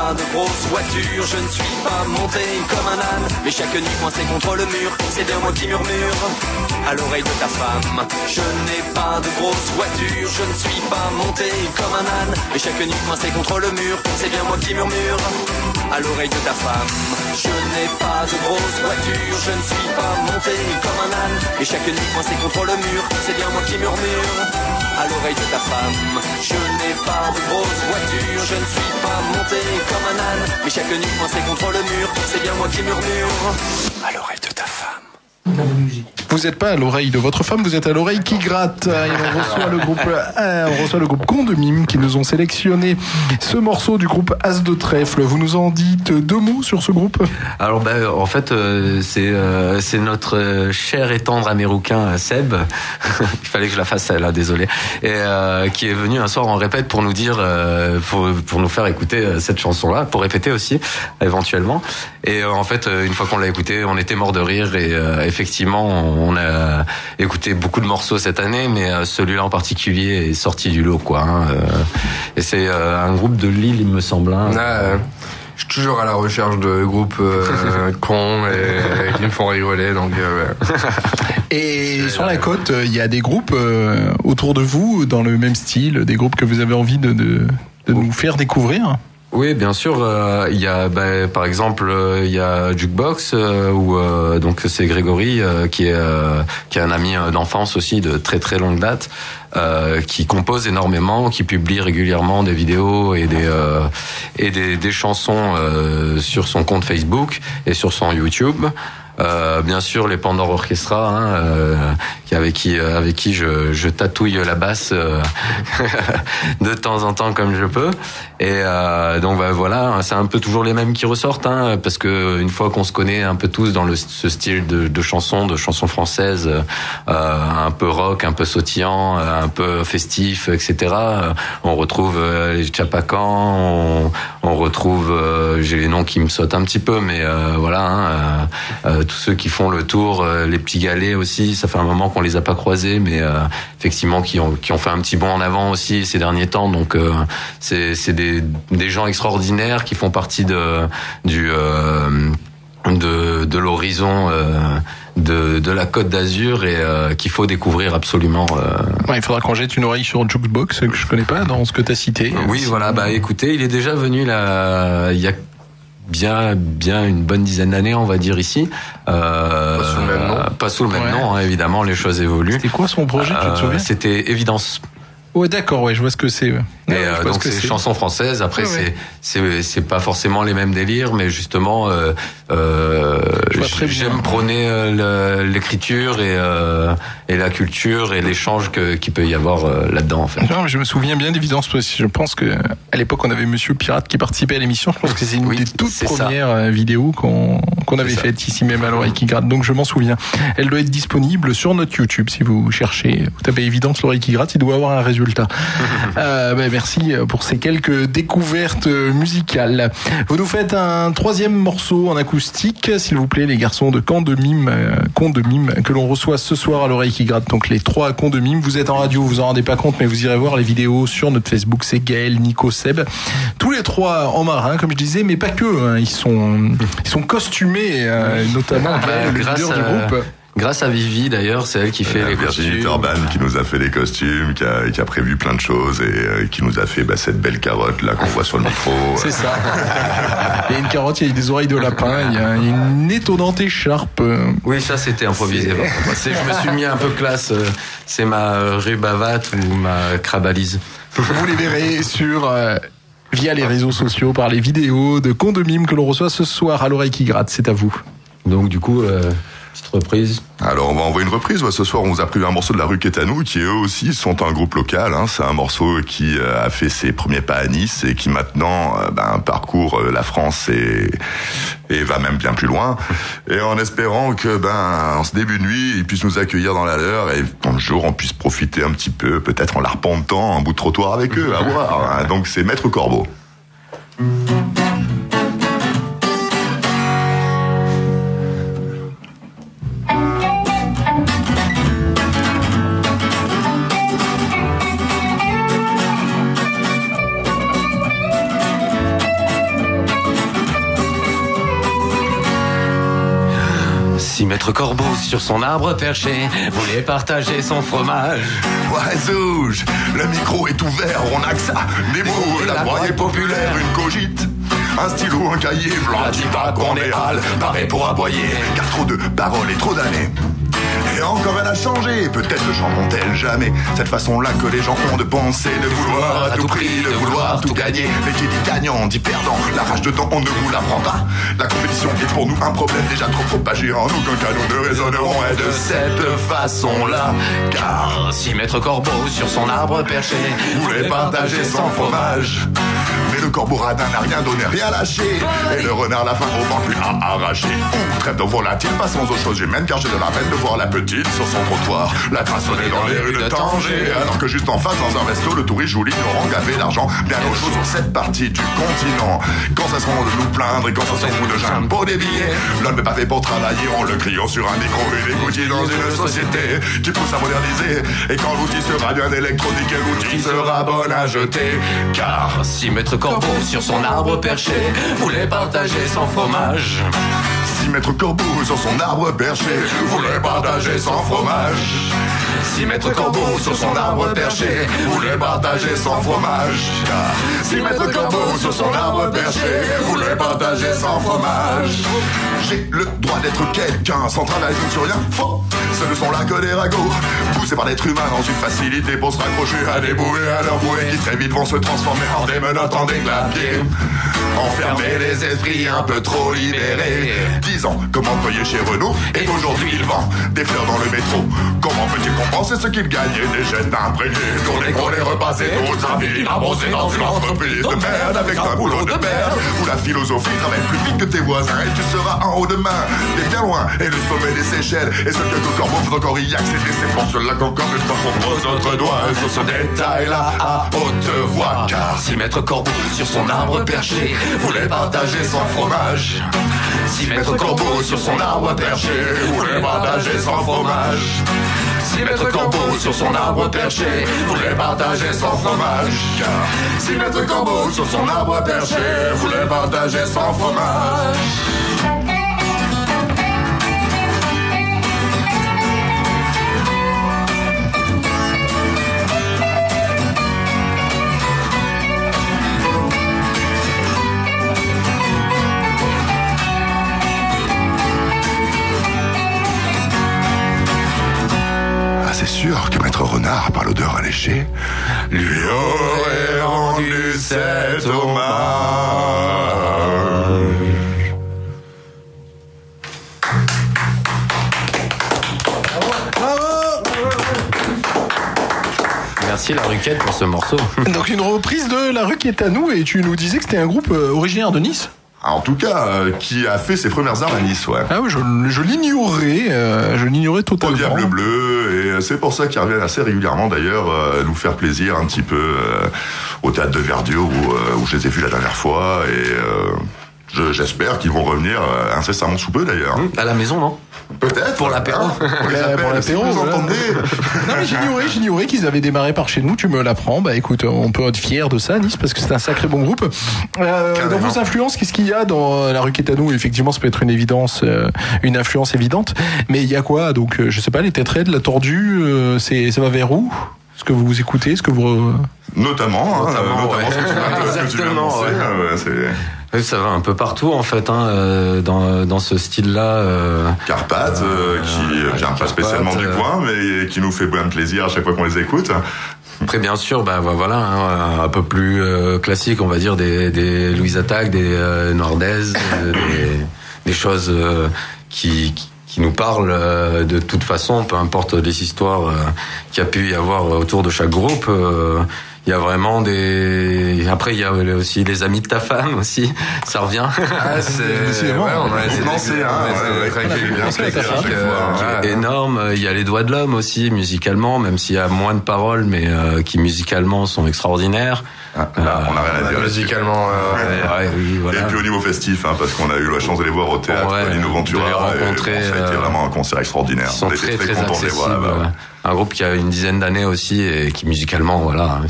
De grosse voiture, je ne suis pas monté comme un âne. Mais chaque nuit coincé contre le mur, c'est bien moi qui murmure à l'oreille de ta femme. Je n'ai pas de grosse voiture, je ne suis pas monté comme un âne. Mais chaque nuit coincé contre le mur, c'est bien moi qui murmure à l'oreille de ta femme. Je n'ai pas de grosse voiture, je ne suis pas monté comme un âne. Mais chaque nuit coincé contre le mur, c'est bien moi qui murmure à l'oreille de ta femme. Je n'ai pas de grosse voiture, je ne suis pas monté comme un âne. Mais chaque nuit coincé contre le mur, c'est bien moi qui murmure à l'oreille de ta femme. Vous n'êtes pas à l'oreille de votre femme, vous êtes à l'oreille qui gratte. Et on reçoit le groupe Cons de Mime qui nous ont sélectionné ce morceau du groupe As de Trèfle. Vous nous en dites 2 mots sur ce groupe? Alors en fait c'est notre cher et tendre américain Seb. Il fallait que je la fasse là, désolé. Et qui est venu un soir en répète pour nous dire pour nous faire écouter cette chanson là, pour répéter aussi éventuellement. Et en fait une fois qu'on l'a écouté, on était mort de rire et effectivement on a écouté beaucoup de morceaux cette année, mais celui-là en particulier est sorti du lot quoi. Et c'est un groupe de Lille il me semble. Je suis toujours à la recherche de groupes cons et qui me font rigoler, donc ouais. Et sur la côte, il y a des groupes autour de vous dans le même style, des groupes que vous avez envie de nous faire découvrir? Oui, bien sûr. Il y a, par exemple, il y a Jukebox où donc c'est Grégory qui est un ami d'enfance aussi de très très longue date, qui compose énormément, qui publie régulièrement des vidéos et des chansons sur son compte Facebook et sur son YouTube. Bien sûr les Pandore Orchestra, avec qui je tatouille la basse de temps en temps comme je peux. Et donc voilà, c'est un peu toujours les mêmes qui ressortent, parce que une fois qu'on se connaît un peu tous dans ce style de chansons françaises, un peu rock, un peu sautillant, un peu festif, etc. On retrouve les Chapacans, on retrouve, j'ai les noms qui me sautent un petit peu, mais voilà. Tous ceux qui font le tour, les petits galets aussi, ça fait un moment qu'on les a pas croisés, mais effectivement qui ont fait un petit bond en avant aussi ces derniers temps. Donc c'est des gens extraordinaires qui font partie de l'horizon de la Côte d'Azur et qu'il faut découvrir absolument. Il faudra qu'on jette une oreille sur Jukebox que je connais pas dans ce que tu as cité. Oui, voilà. Écoutez, il est déjà venu là. Il y a bien une bonne dizaine d'années, on va dire ici. Pas sous le même nom, évidemment, les choses évoluent. C'était quoi son projet, tu te souviens? C'était Évidence. Ouais, d'accord, je vois ce que c'est. Et donc c'est chansons françaises. Après c'est pas forcément les mêmes délires, mais justement j'aime prôner l'écriture et la culture et l'échange qu'il peut y avoir là-dedans en fait. Non, je me souviens bien d'Évidence parce que je pense que à l'époque on avait Monsieur Pirate qui participait à l'émission. Je pense que c'est une des toutes premières vidéos qu'on avait faites ici même à l'oreille qui gratte. Donc je m'en souviens. Elle doit être disponible sur notre YouTube si vous cherchez. Vous tapez Évidence l'oreille qui gratte, il doit avoir un résultat. Merci pour ces quelques découvertes musicales. Vous nous faites un troisième morceau en acoustique, s'il vous plaît, les garçons de Camp de Mime, que l'on reçoit ce soir à l'oreille qui gratte. Donc les trois Camp de Mime. Vous êtes en radio, vous en rendez pas compte, mais vous irez voir les vidéos sur notre Facebook. C'est Gaël, Nico, Seb. Tous les trois en marin, comme je disais, mais pas que. Ils sont costumés, notamment Gaël, le leader du groupe. Grâce à Vivi d'ailleurs, c'est elle qui fait les costumes. Virginie Turban qui nous a fait les costumes, qui a prévu plein de choses et qui nous a fait cette belle carotte là qu'on voit sur le micro. C'est ça. Il y a une carotte, il y a des oreilles de lapin, il y a une étonnante écharpe. Oui, ça c'était improvisé. Je me suis mis un peu classe. C'est ma rubavate ou ma crabalise. Vous les verrez via les réseaux sociaux par les vidéos de Camp de Mime que l'on reçoit ce soir à l'oreille qui gratte. C'est à vous. Donc du coup. Petite reprise. Alors on va envoyer une reprise. Ce soir on vous a pris un morceau de La Rue Quétanou qui eux aussi sont un groupe local. C'est un morceau qui a fait ses premiers pas à Nice et qui maintenant parcourt la France et va même bien plus loin. Et en espérant que en ce début de nuit ils puissent nous accueillir dans la leur et un jour on puisse profiter un petit peu, peut-être en l'arpentant un bout de trottoir avec eux, à voir. Donc c'est Maître Corbeau. Si Maître Corbeau sur son arbre perché voulait partager son fromage. Ouais, Zouge, le micro est ouvert, on a que ça. Des mots, la broye populaire, une cogite. Un stylo, un cahier, blanc, dit pas qu'on est hâle, paré pour aboyer, car trop de paroles et trop d'années. Et encore elle a changé, peut-être ne chanteront-elles jamais cette façon-là que les gens ont de penser, de vouloir à tout prix, de vouloir tout gagner. Mais qui dit gagnant, dit perdant, la rage de temps on ne vous l'apprend pas. La compétition est pour nous un problème déjà trop propagé en aucun cas nous ne raisonnerons et de cette façon-là. Car si Maître Corbeau sur son arbre perché voulait partager son fromage, mais le corbeau radin n'a rien donné, rien lâché, et le renard la faim au ventre lui a arraché. Trêve de volatile, passons aux choses humaines, car j'ai de la peine de voir la petite petite sur son trottoir. La traçonnée dans les rues de Tanger. Alors que juste en face, dans un resto, le touriste joue l'ignorant gavé d'argent. Bien autre chose sur cette partie du continent. Quand ça se rend de nous plaindre et quand ça s'en fout de jambes pour des billets. L'homme n'est pas fait pour travailler en le criant sur un micro. Une écoutille dans une société qui pousse à moderniser. Et quand l'outil sera bien électronique, l'outil sera bon à jeter. Car si Maître Corbeau sur son arbre perché voulait partager son fromage. Si Maître Corbeau sur son arbre perché voulait partager son fromage. Si Maître Corbeau sur son arbre perché voulait partager son fromage. Si Maître Corbeau sur son arbre perché voulait partager son fromage. J'ai le droit d'être quelqu'un sans travail sur rien. Faux, ce ne sont là que des ragots poussés par l'être humain dans une facilité pour se raccrocher à des bouts et à leurs bouées qui très vite vont se transformer en des menottes, en des clapiers. Enfermer les esprits un peu trop libérés. 10 ans comme employé chez Renault et aujourd'hui il vend des fleurs dans le métro. Comment peut-il compenser ce qu'il gagne et des jets imprégnés? Tourner pour les repasser toute sa vie, abosé dans une entreprise de merde avec un boulot de merde où la philosophie travaille plus vite que tes voisins et tu seras en haut demain, t'es bien loin et le sommet des Seychelles. Et ce que corbeau faut encore y accéder, c'est pour cela qu'encore une fois on pose notre doigt sur ce détail-là à haute voix. Car si Maître Corbeau sur son arbre perché voulait partager son fromage. Si Maître Corbeau sur son arbre perché voulait partager son fromage. Si Maître Corbeau sur son arbre perché voulait partager son fromage. Si Maître Corbeau sur son arbre perché voulait partager son fromage. C'est sûr que Maître Renard, par l'odeur alléchée, lui aurait rendu cet hommage. Merci La Ruquette pour ce morceau. Donc une reprise de La Ruquette à nous, et tu nous disais que c'était un groupe originaire de Nice. En tout cas, qui a fait ses premières armes à Nice, ouais. Ah oui, je l'ignorais totalement. Au Diable Bleu, et c'est pour ça qu'ils reviennent assez régulièrement d'ailleurs, nous faire plaisir un petit peu au théâtre de Verdure où je les ai vus la dernière fois, et j'espère qu'ils vont revenir incessamment sous peu d'ailleurs. À la maison, non? Peut-être. Pour l'apéro. Pour l'apéro, vous entendez. Non mais j'ignorais qu'ils avaient démarré par chez nous, tu me l'apprends. Bah écoute, on peut être fier de ça, Nice, parce que c'est un sacré bon groupe. Dans vos influences, qu'est-ce qu'il y a dans La Ruquette à nous? Effectivement, ça peut être une évidence, une influence évidente, mais il y a quoi? Donc je sais pas, les Têtes Raides, La Tordue, ça va vers où? Ce que vous écoutez, ce que vous... Notamment ouais. ce que tu viens de lancer, Oui, ça va un peu partout en fait, dans ce style-là. Carpath, qui vient pas spécialement du coin, mais qui nous fait bien plaisir à chaque fois qu'on les écoute. Après, bien sûr, voilà, un peu plus classique, on va dire, des Louise Attaque, des Nordez, des choses qui nous parlent de toute façon, peu importe les histoires qu'il y a pu y avoir autour de chaque groupe. Il y a vraiment Après, il y a aussi les amis de ta femme aussi. Ça revient. Ah, c'est... Ouais, on a essayé énorme. Il y a les Doigts de l'Homme aussi, musicalement, même s'il y a moins de paroles, mais qui musicalement sont extraordinaires. Là, on n'a rien à dire. Musicalement, oui, voilà. Et puis au niveau festif, parce qu'on a eu la chance de les voir au théâtre, Lino Ventura, de les rencontrer. Ça a été vraiment un concert extraordinaire. Ils sont très contents de les voir là-bas. Un groupe qui a une dizaine d'années aussi et qui musicalement, voilà,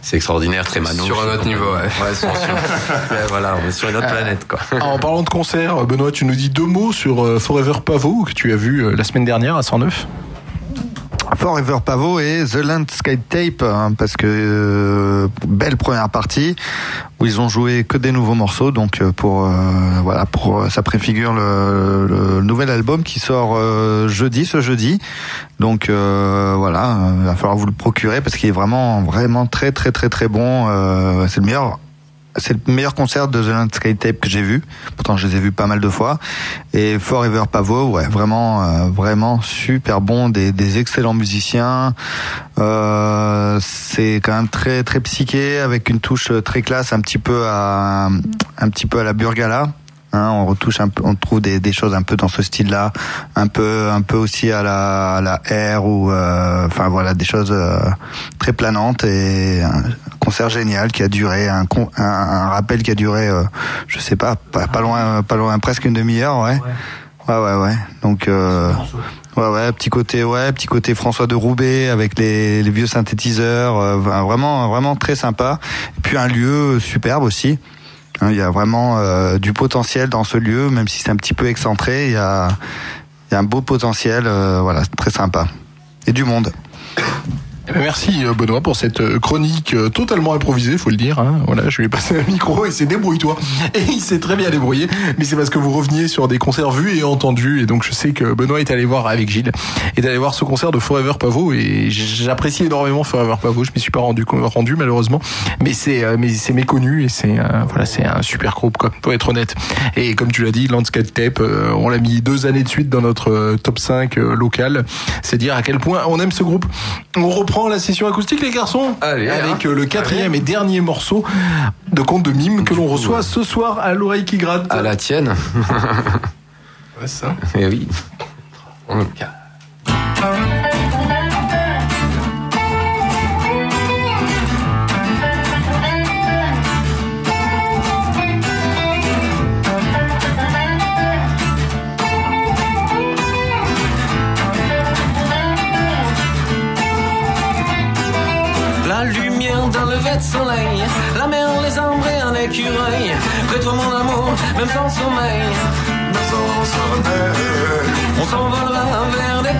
c'est extraordinaire, très manouche. Sur un autre niveau, ouais. Ouais, voilà, on est sur une autre planète, quoi. En parlant de concert, Benoît, tu nous dis 2 mots sur Forever Pavot, que tu as vu la semaine dernière à 109. Forever Pavot et The Landscape Tape, parce que belle première partie où ils ont joué que des nouveaux morceaux, donc ça préfigure le nouvel album qui sort ce jeudi. Donc il va falloir vous le procurer parce qu'il est vraiment très très très très bon. C'est le meilleur concert de The Landscape Tape que j'ai vu. Pourtant, je les ai vus pas mal de fois. Et Forever Pavot, ouais, vraiment super bon, des excellents musiciens. C'est quand même très très psyché avec une touche très classe, un petit peu à la Burgala. On retouche on trouve des choses un peu dans ce style-là, un peu aussi à la Air ou enfin voilà, des choses très planantes, et un concert génial qui a duré un rappel qui a duré je sais pas loin presque une demi-heure, ouais. Donc petit côté François de Roubaix avec les vieux synthétiseurs, vraiment très sympa. Et puis un lieu superbe aussi. Il y a vraiment du potentiel dans ce lieu, même si c'est un petit peu excentré. Il y a un beau potentiel, voilà, très sympa. Et du monde. Merci Benoît pour cette chronique totalement improvisée, faut le dire. Voilà, je lui ai passé un micro et c'est débrouille-toi. Et il s'est très bien débrouillé. Mais c'est parce que vous reveniez sur des concerts vus et entendus. Et donc je sais que Benoît est allé voir avec Gilles, est allé voir ce concert de Forever Pavot. Et j'apprécie énormément Forever Pavot. Je m'y suis pas rendu malheureusement. Mais c'est méconnu et c'est un super groupe, quoi. Faut être honnête. Et comme tu l'as dit, Landscape Tape, on l'a mis 2 années de suite dans notre top 5 local. C'est dire à quel point on aime ce groupe. On reprend la session acoustique, les garçons. Allez, avec le 4e et dernier morceau de Conte de Mime que l'on reçoit ce soir à l'oreille qui gratte. À la tienne. Ouais, ça. Et oui. La lumière d'un lever de soleil, la mer, les arbres et un écureuil. Prête-toi mon amour, même sans sommeil. On s'envolera vers des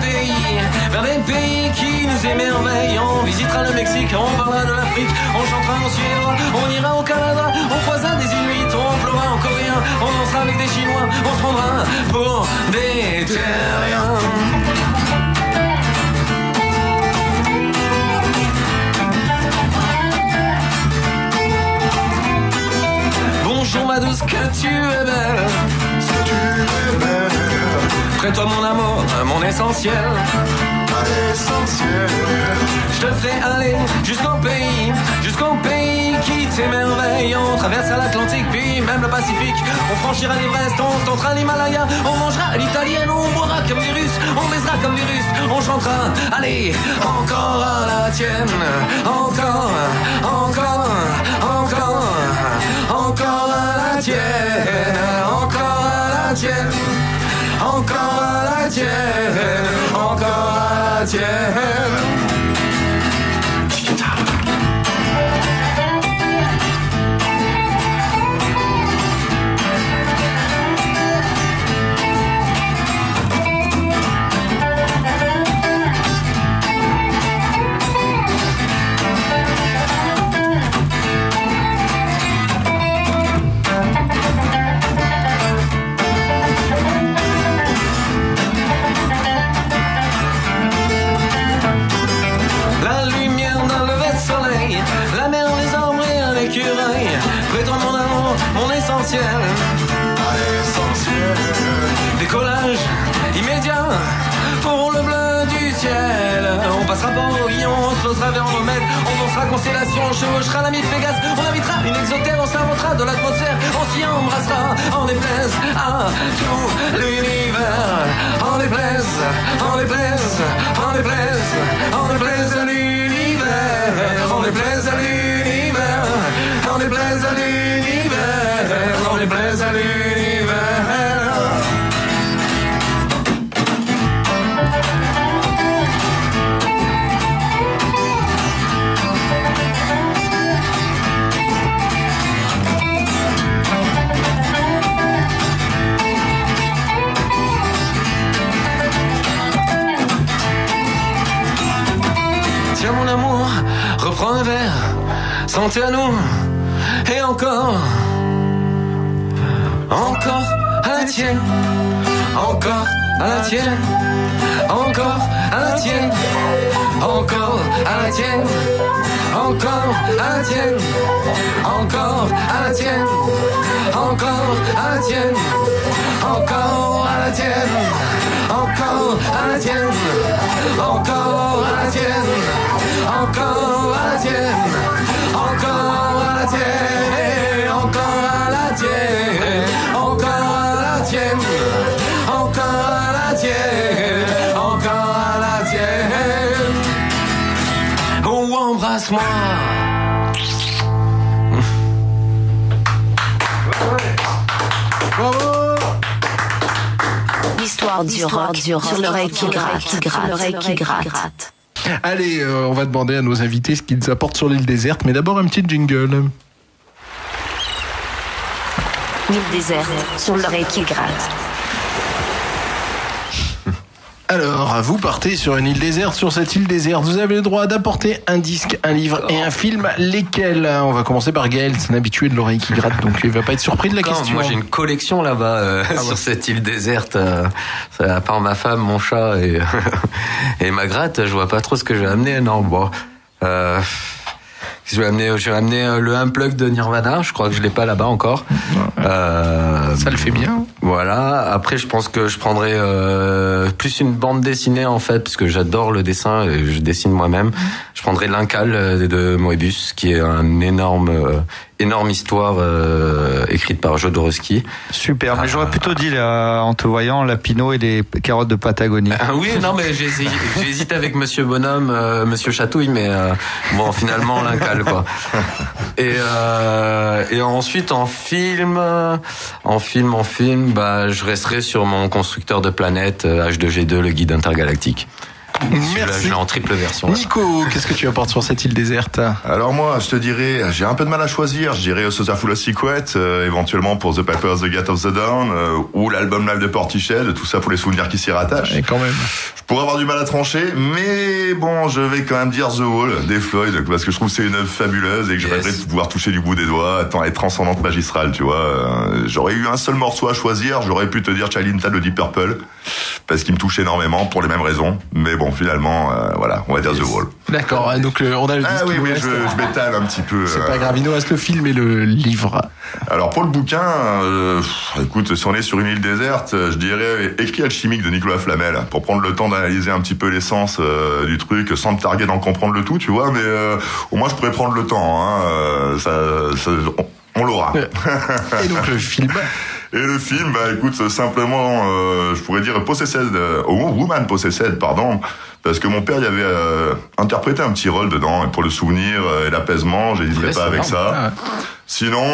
pays qui nous émerveillent. On visitera le Mexique, on parlera de l'Afrique, on chantera en suédois, on ira au Canada, on croisera des Inuits, on pleura en coréen, on dansera avec des Chinois, on se prendra pour des terriens. Bonjour ma douce, que tu es belle. Prête-toi mon amour, mon essentiel. Je te ferai aller jusqu'au pays qui t'émerveille. On traversera l'Atlantique, puis même le Pacifique. On franchira l'Everest, on se tentera l'Himalaya. On mangera l'italienne, on boira comme des Russes, on baisera comme des Russes, on chantera. Allez, encore à la tienne. Encore à la tienne. Encore à la tienne. Encore à la tienne. Encore à la tienne. Décollage immédiat pour le bleu du ciel. On passera par Orient, on se posera vers Andromède. On dansera constellation, on chevauchera l'ami de Pégase. On invitera une exotère, on s'inventera de l'atmosphère. On s'y embrassera, en déplaise à tout l'univers. En déplaise à l'univers. En déplaise à l'univers. En déplaise à l'univers. En déplaise à l'univers. Tiens mon amour, reprends un verre, santé à nous, et encore à la tienne, encore à la tienne, encore à la tienne, encore à la tienne, encore à la tienne, encore à la tienne, encore à la tienne, encore à la tienne, encore à la tienne, encore à la tienne, encore à la tienne, encore à la tienne, encore à la tienne, encore Oh, embrasse-moi. Bravo. L'histoire du rock sur l'oreille qui gratte. Allez, on va demander à nos invités ce qu'ils apportent sur l'île déserte, mais d'abord un petit jingle. L'île déserte sur l'oreille qui gratte. Alors, vous partez sur une île déserte. Sur cette île déserte, vous avez le droit d'apporter un disque, un livre et un film. Lesquels ? On va commencer par Gaël, c'est un habitué de l'oreille qui gratte, donc il va pas être surpris de la question. Moi, j'ai une collection là-bas sur cette île déserte. À part ma femme, mon chat et ma gratte, je vois pas trop ce que j'ai amené. Non, bon. Je vais amener le Unplugged de Nirvana. Je crois que je l'ai pas là-bas encore. Ça le fait bien. Voilà. Après, je pense que je prendrai plus une bande dessinée en fait, parce que j'adore le dessin et je dessine moi-même. Je prendrai l'Incal de Moebius, qui est un énorme histoire écrite par Jodorowsky. Super, mais j'aurais plutôt dit là, en te voyant la Pinot et les carottes de Patagonie. Oui, non, mais j'ai hésité avec Monsieur Bonhomme, Monsieur Chatouille, mais bon, finalement l'Incal quoi. Et ensuite en film, bah je resterai sur mon constructeur de planètes H2G2, le guide intergalactique. Merci. Je l'ai en triple version. Nico, qu'est-ce que tu apportes sur cette île déserte ? Alors moi, je te dirais, j'ai un peu de mal à choisir. Je dirais Sosa Full of Secret, éventuellement pour The Piper of the Gate of the Dawn, ou l'album live de Portiched, tout ça pour les souvenirs qui s'y rattachent. Et quand même. Je pourrais avoir du mal à trancher, mais bon, je vais quand même dire The Wall des Floyd, parce que je trouve que c'est une œuvre fabuleuse et que je rêverais de pouvoir toucher du bout des doigts, tant être transcendante magistrale, tu vois. J'aurais eu un seul morceau à choisir, j'aurais pu te dire Child in Time de Deep Purple, parce qu'il me touche énormément pour les mêmes raisons, mais bon, finalement, voilà, on va dire The Wall. D'accord, donc on a le disque. Ah oui, je m'étale un petit peu. C'est pas grave, il nous reste le film et le livre. Alors pour le bouquin, écoute, si on est sur une île déserte, je dirais Écrit alchimique de Nicolas Flamel, pour prendre le temps d'analyser un petit peu l'essence du truc, sans te targuer d'en comprendre le tout, tu vois, mais au moins je pourrais prendre le temps, hein, on l'aura. Et donc le film. Et le film, bah écoute, simplement, je pourrais dire Woman Possessed, pardon, parce que mon père y avait interprété un petit rôle dedans, et pour le souvenir et l'apaisement, j'hésiterai pas avec ça. Sinon,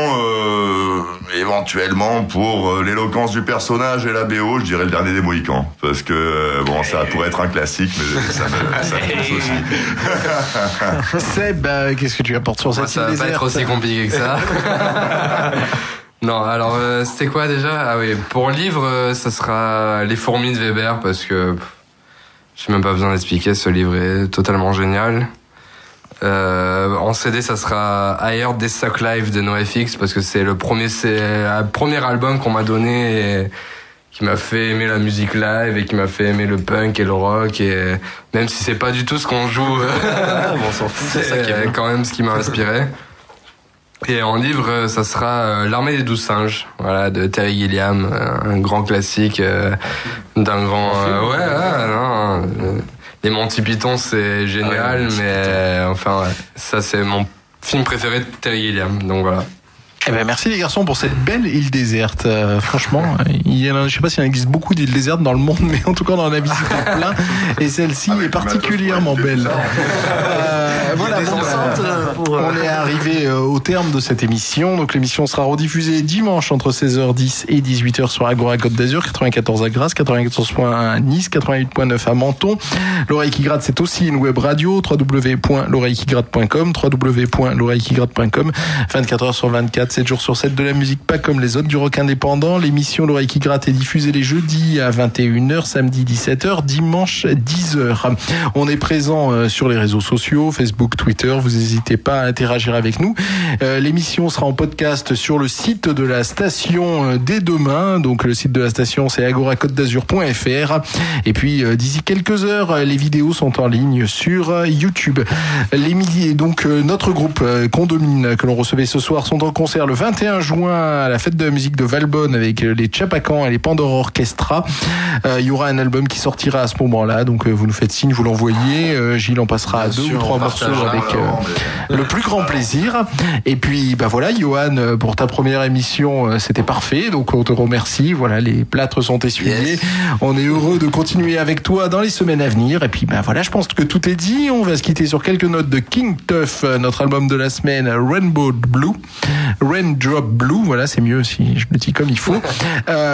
éventuellement, pour l'éloquence du personnage et la BO, je dirais le dernier des Mohicans, parce que bon, ça pourrait être un classique, mais ça me pousse aussi. Seb, qu'est-ce que tu apportes sur cette île déserte ? Ça va pas être aussi compliqué que ça. Non, alors c'était quoi déjà ? Ah oui, pour livre, ça sera Les Fourmis de Weber, parce que j'ai même pas besoin d'expliquer, ce livre est totalement génial. En CD, ça sera I Heard This Suck Live de NoFX, parce que c'est le premier album qu'on m'a donné et qui m'a fait aimer la musique live et qui m'a fait aimer le punk et le rock, et même si c'est pas du tout ce qu'on joue, on s'en fout, c'est ça qui est quand même ce qui m'a inspiré. Et en livre, ça sera L'Armée des 12 singes, voilà, de Terry Gilliam, un grand classique d'un grand. Les Monty Python, c'est génial, mais enfin, ça c'est mon film préféré de Terry Gilliam, donc voilà. Eh ben merci les garçons pour cette belle île déserte. Franchement, je sais pas s'il existe beaucoup d'îles désertes dans le monde, mais en tout cas on en a visité plein. Et celle-ci est particulièrement belle. Voilà, on est arrivé au terme de cette émission. Donc l'émission sera rediffusée dimanche entre 16h10 et 18h sur Agora Côte d'Azur, 94 à Grasse, 94.1 à Nice, 88.9 à Menton. L'oreille qui gratte, c'est aussi une web radio, www.l'oreillequigratte.com, www.l'oreillequigratte.com, 24h sur 24. 7 jours sur 7 de la musique pas comme les autres, du rock indépendant. L'émission L'Oreille qui gratte est diffusée les jeudis à 21h, samedi 17h, dimanche 10h. On est présent sur les réseaux sociaux, Facebook, Twitter, vous n'hésitez pas à interagir avec nous. L'émission sera en podcast sur le site de la station dès demain. Donc le site de la station, c'est agoracôte-d'azur.fr. Et puis d'ici quelques heures, les vidéos sont en ligne sur YouTube. Donc notre groupe Condomine que l'on recevait ce soir sont en concert le 21 juin à la fête de la musique de Valbonne avec les Chapacans et les Pandora Orchestra. Il y aura un album qui sortira à ce moment-là, donc vous nous faites signe, vous l'envoyez. Gilles en passera à 2 ou 3 morceaux le plus grand plaisir. Et puis, bah voilà, Johan, pour ta première émission, c'était parfait. Donc, on te remercie. Voilà, les plâtres sont essuyés. Yes. On est heureux de continuer avec toi dans les semaines à venir. Et puis, bah voilà, je pense que tout est dit. On va se quitter sur quelques notes de King Tuff, notre album de la semaine, Raindrop Blue. Voilà, c'est mieux si je le dis comme il faut.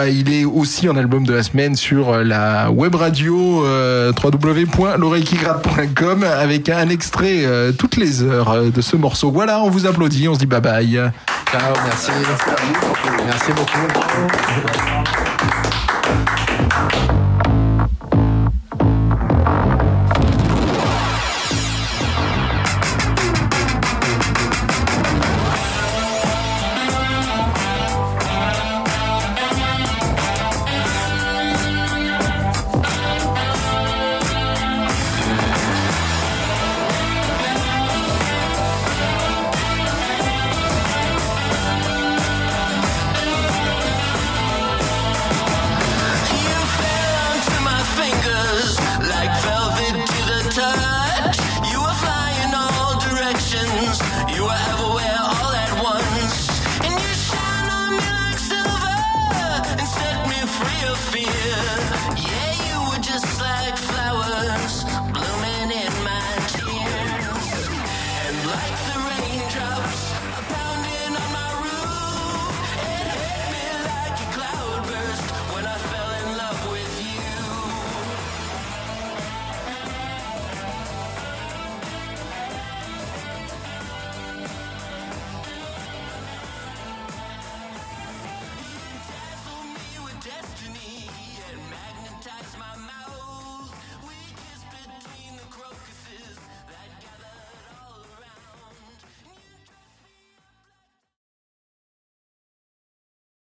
Il est aussi en album de la semaine sur la web radio www.l'oreillequigratte.com avec un extrait toutes les heures de ce morceau. Voilà, on vous applaudit, on se dit bye bye. Ciao, merci. Merci beaucoup.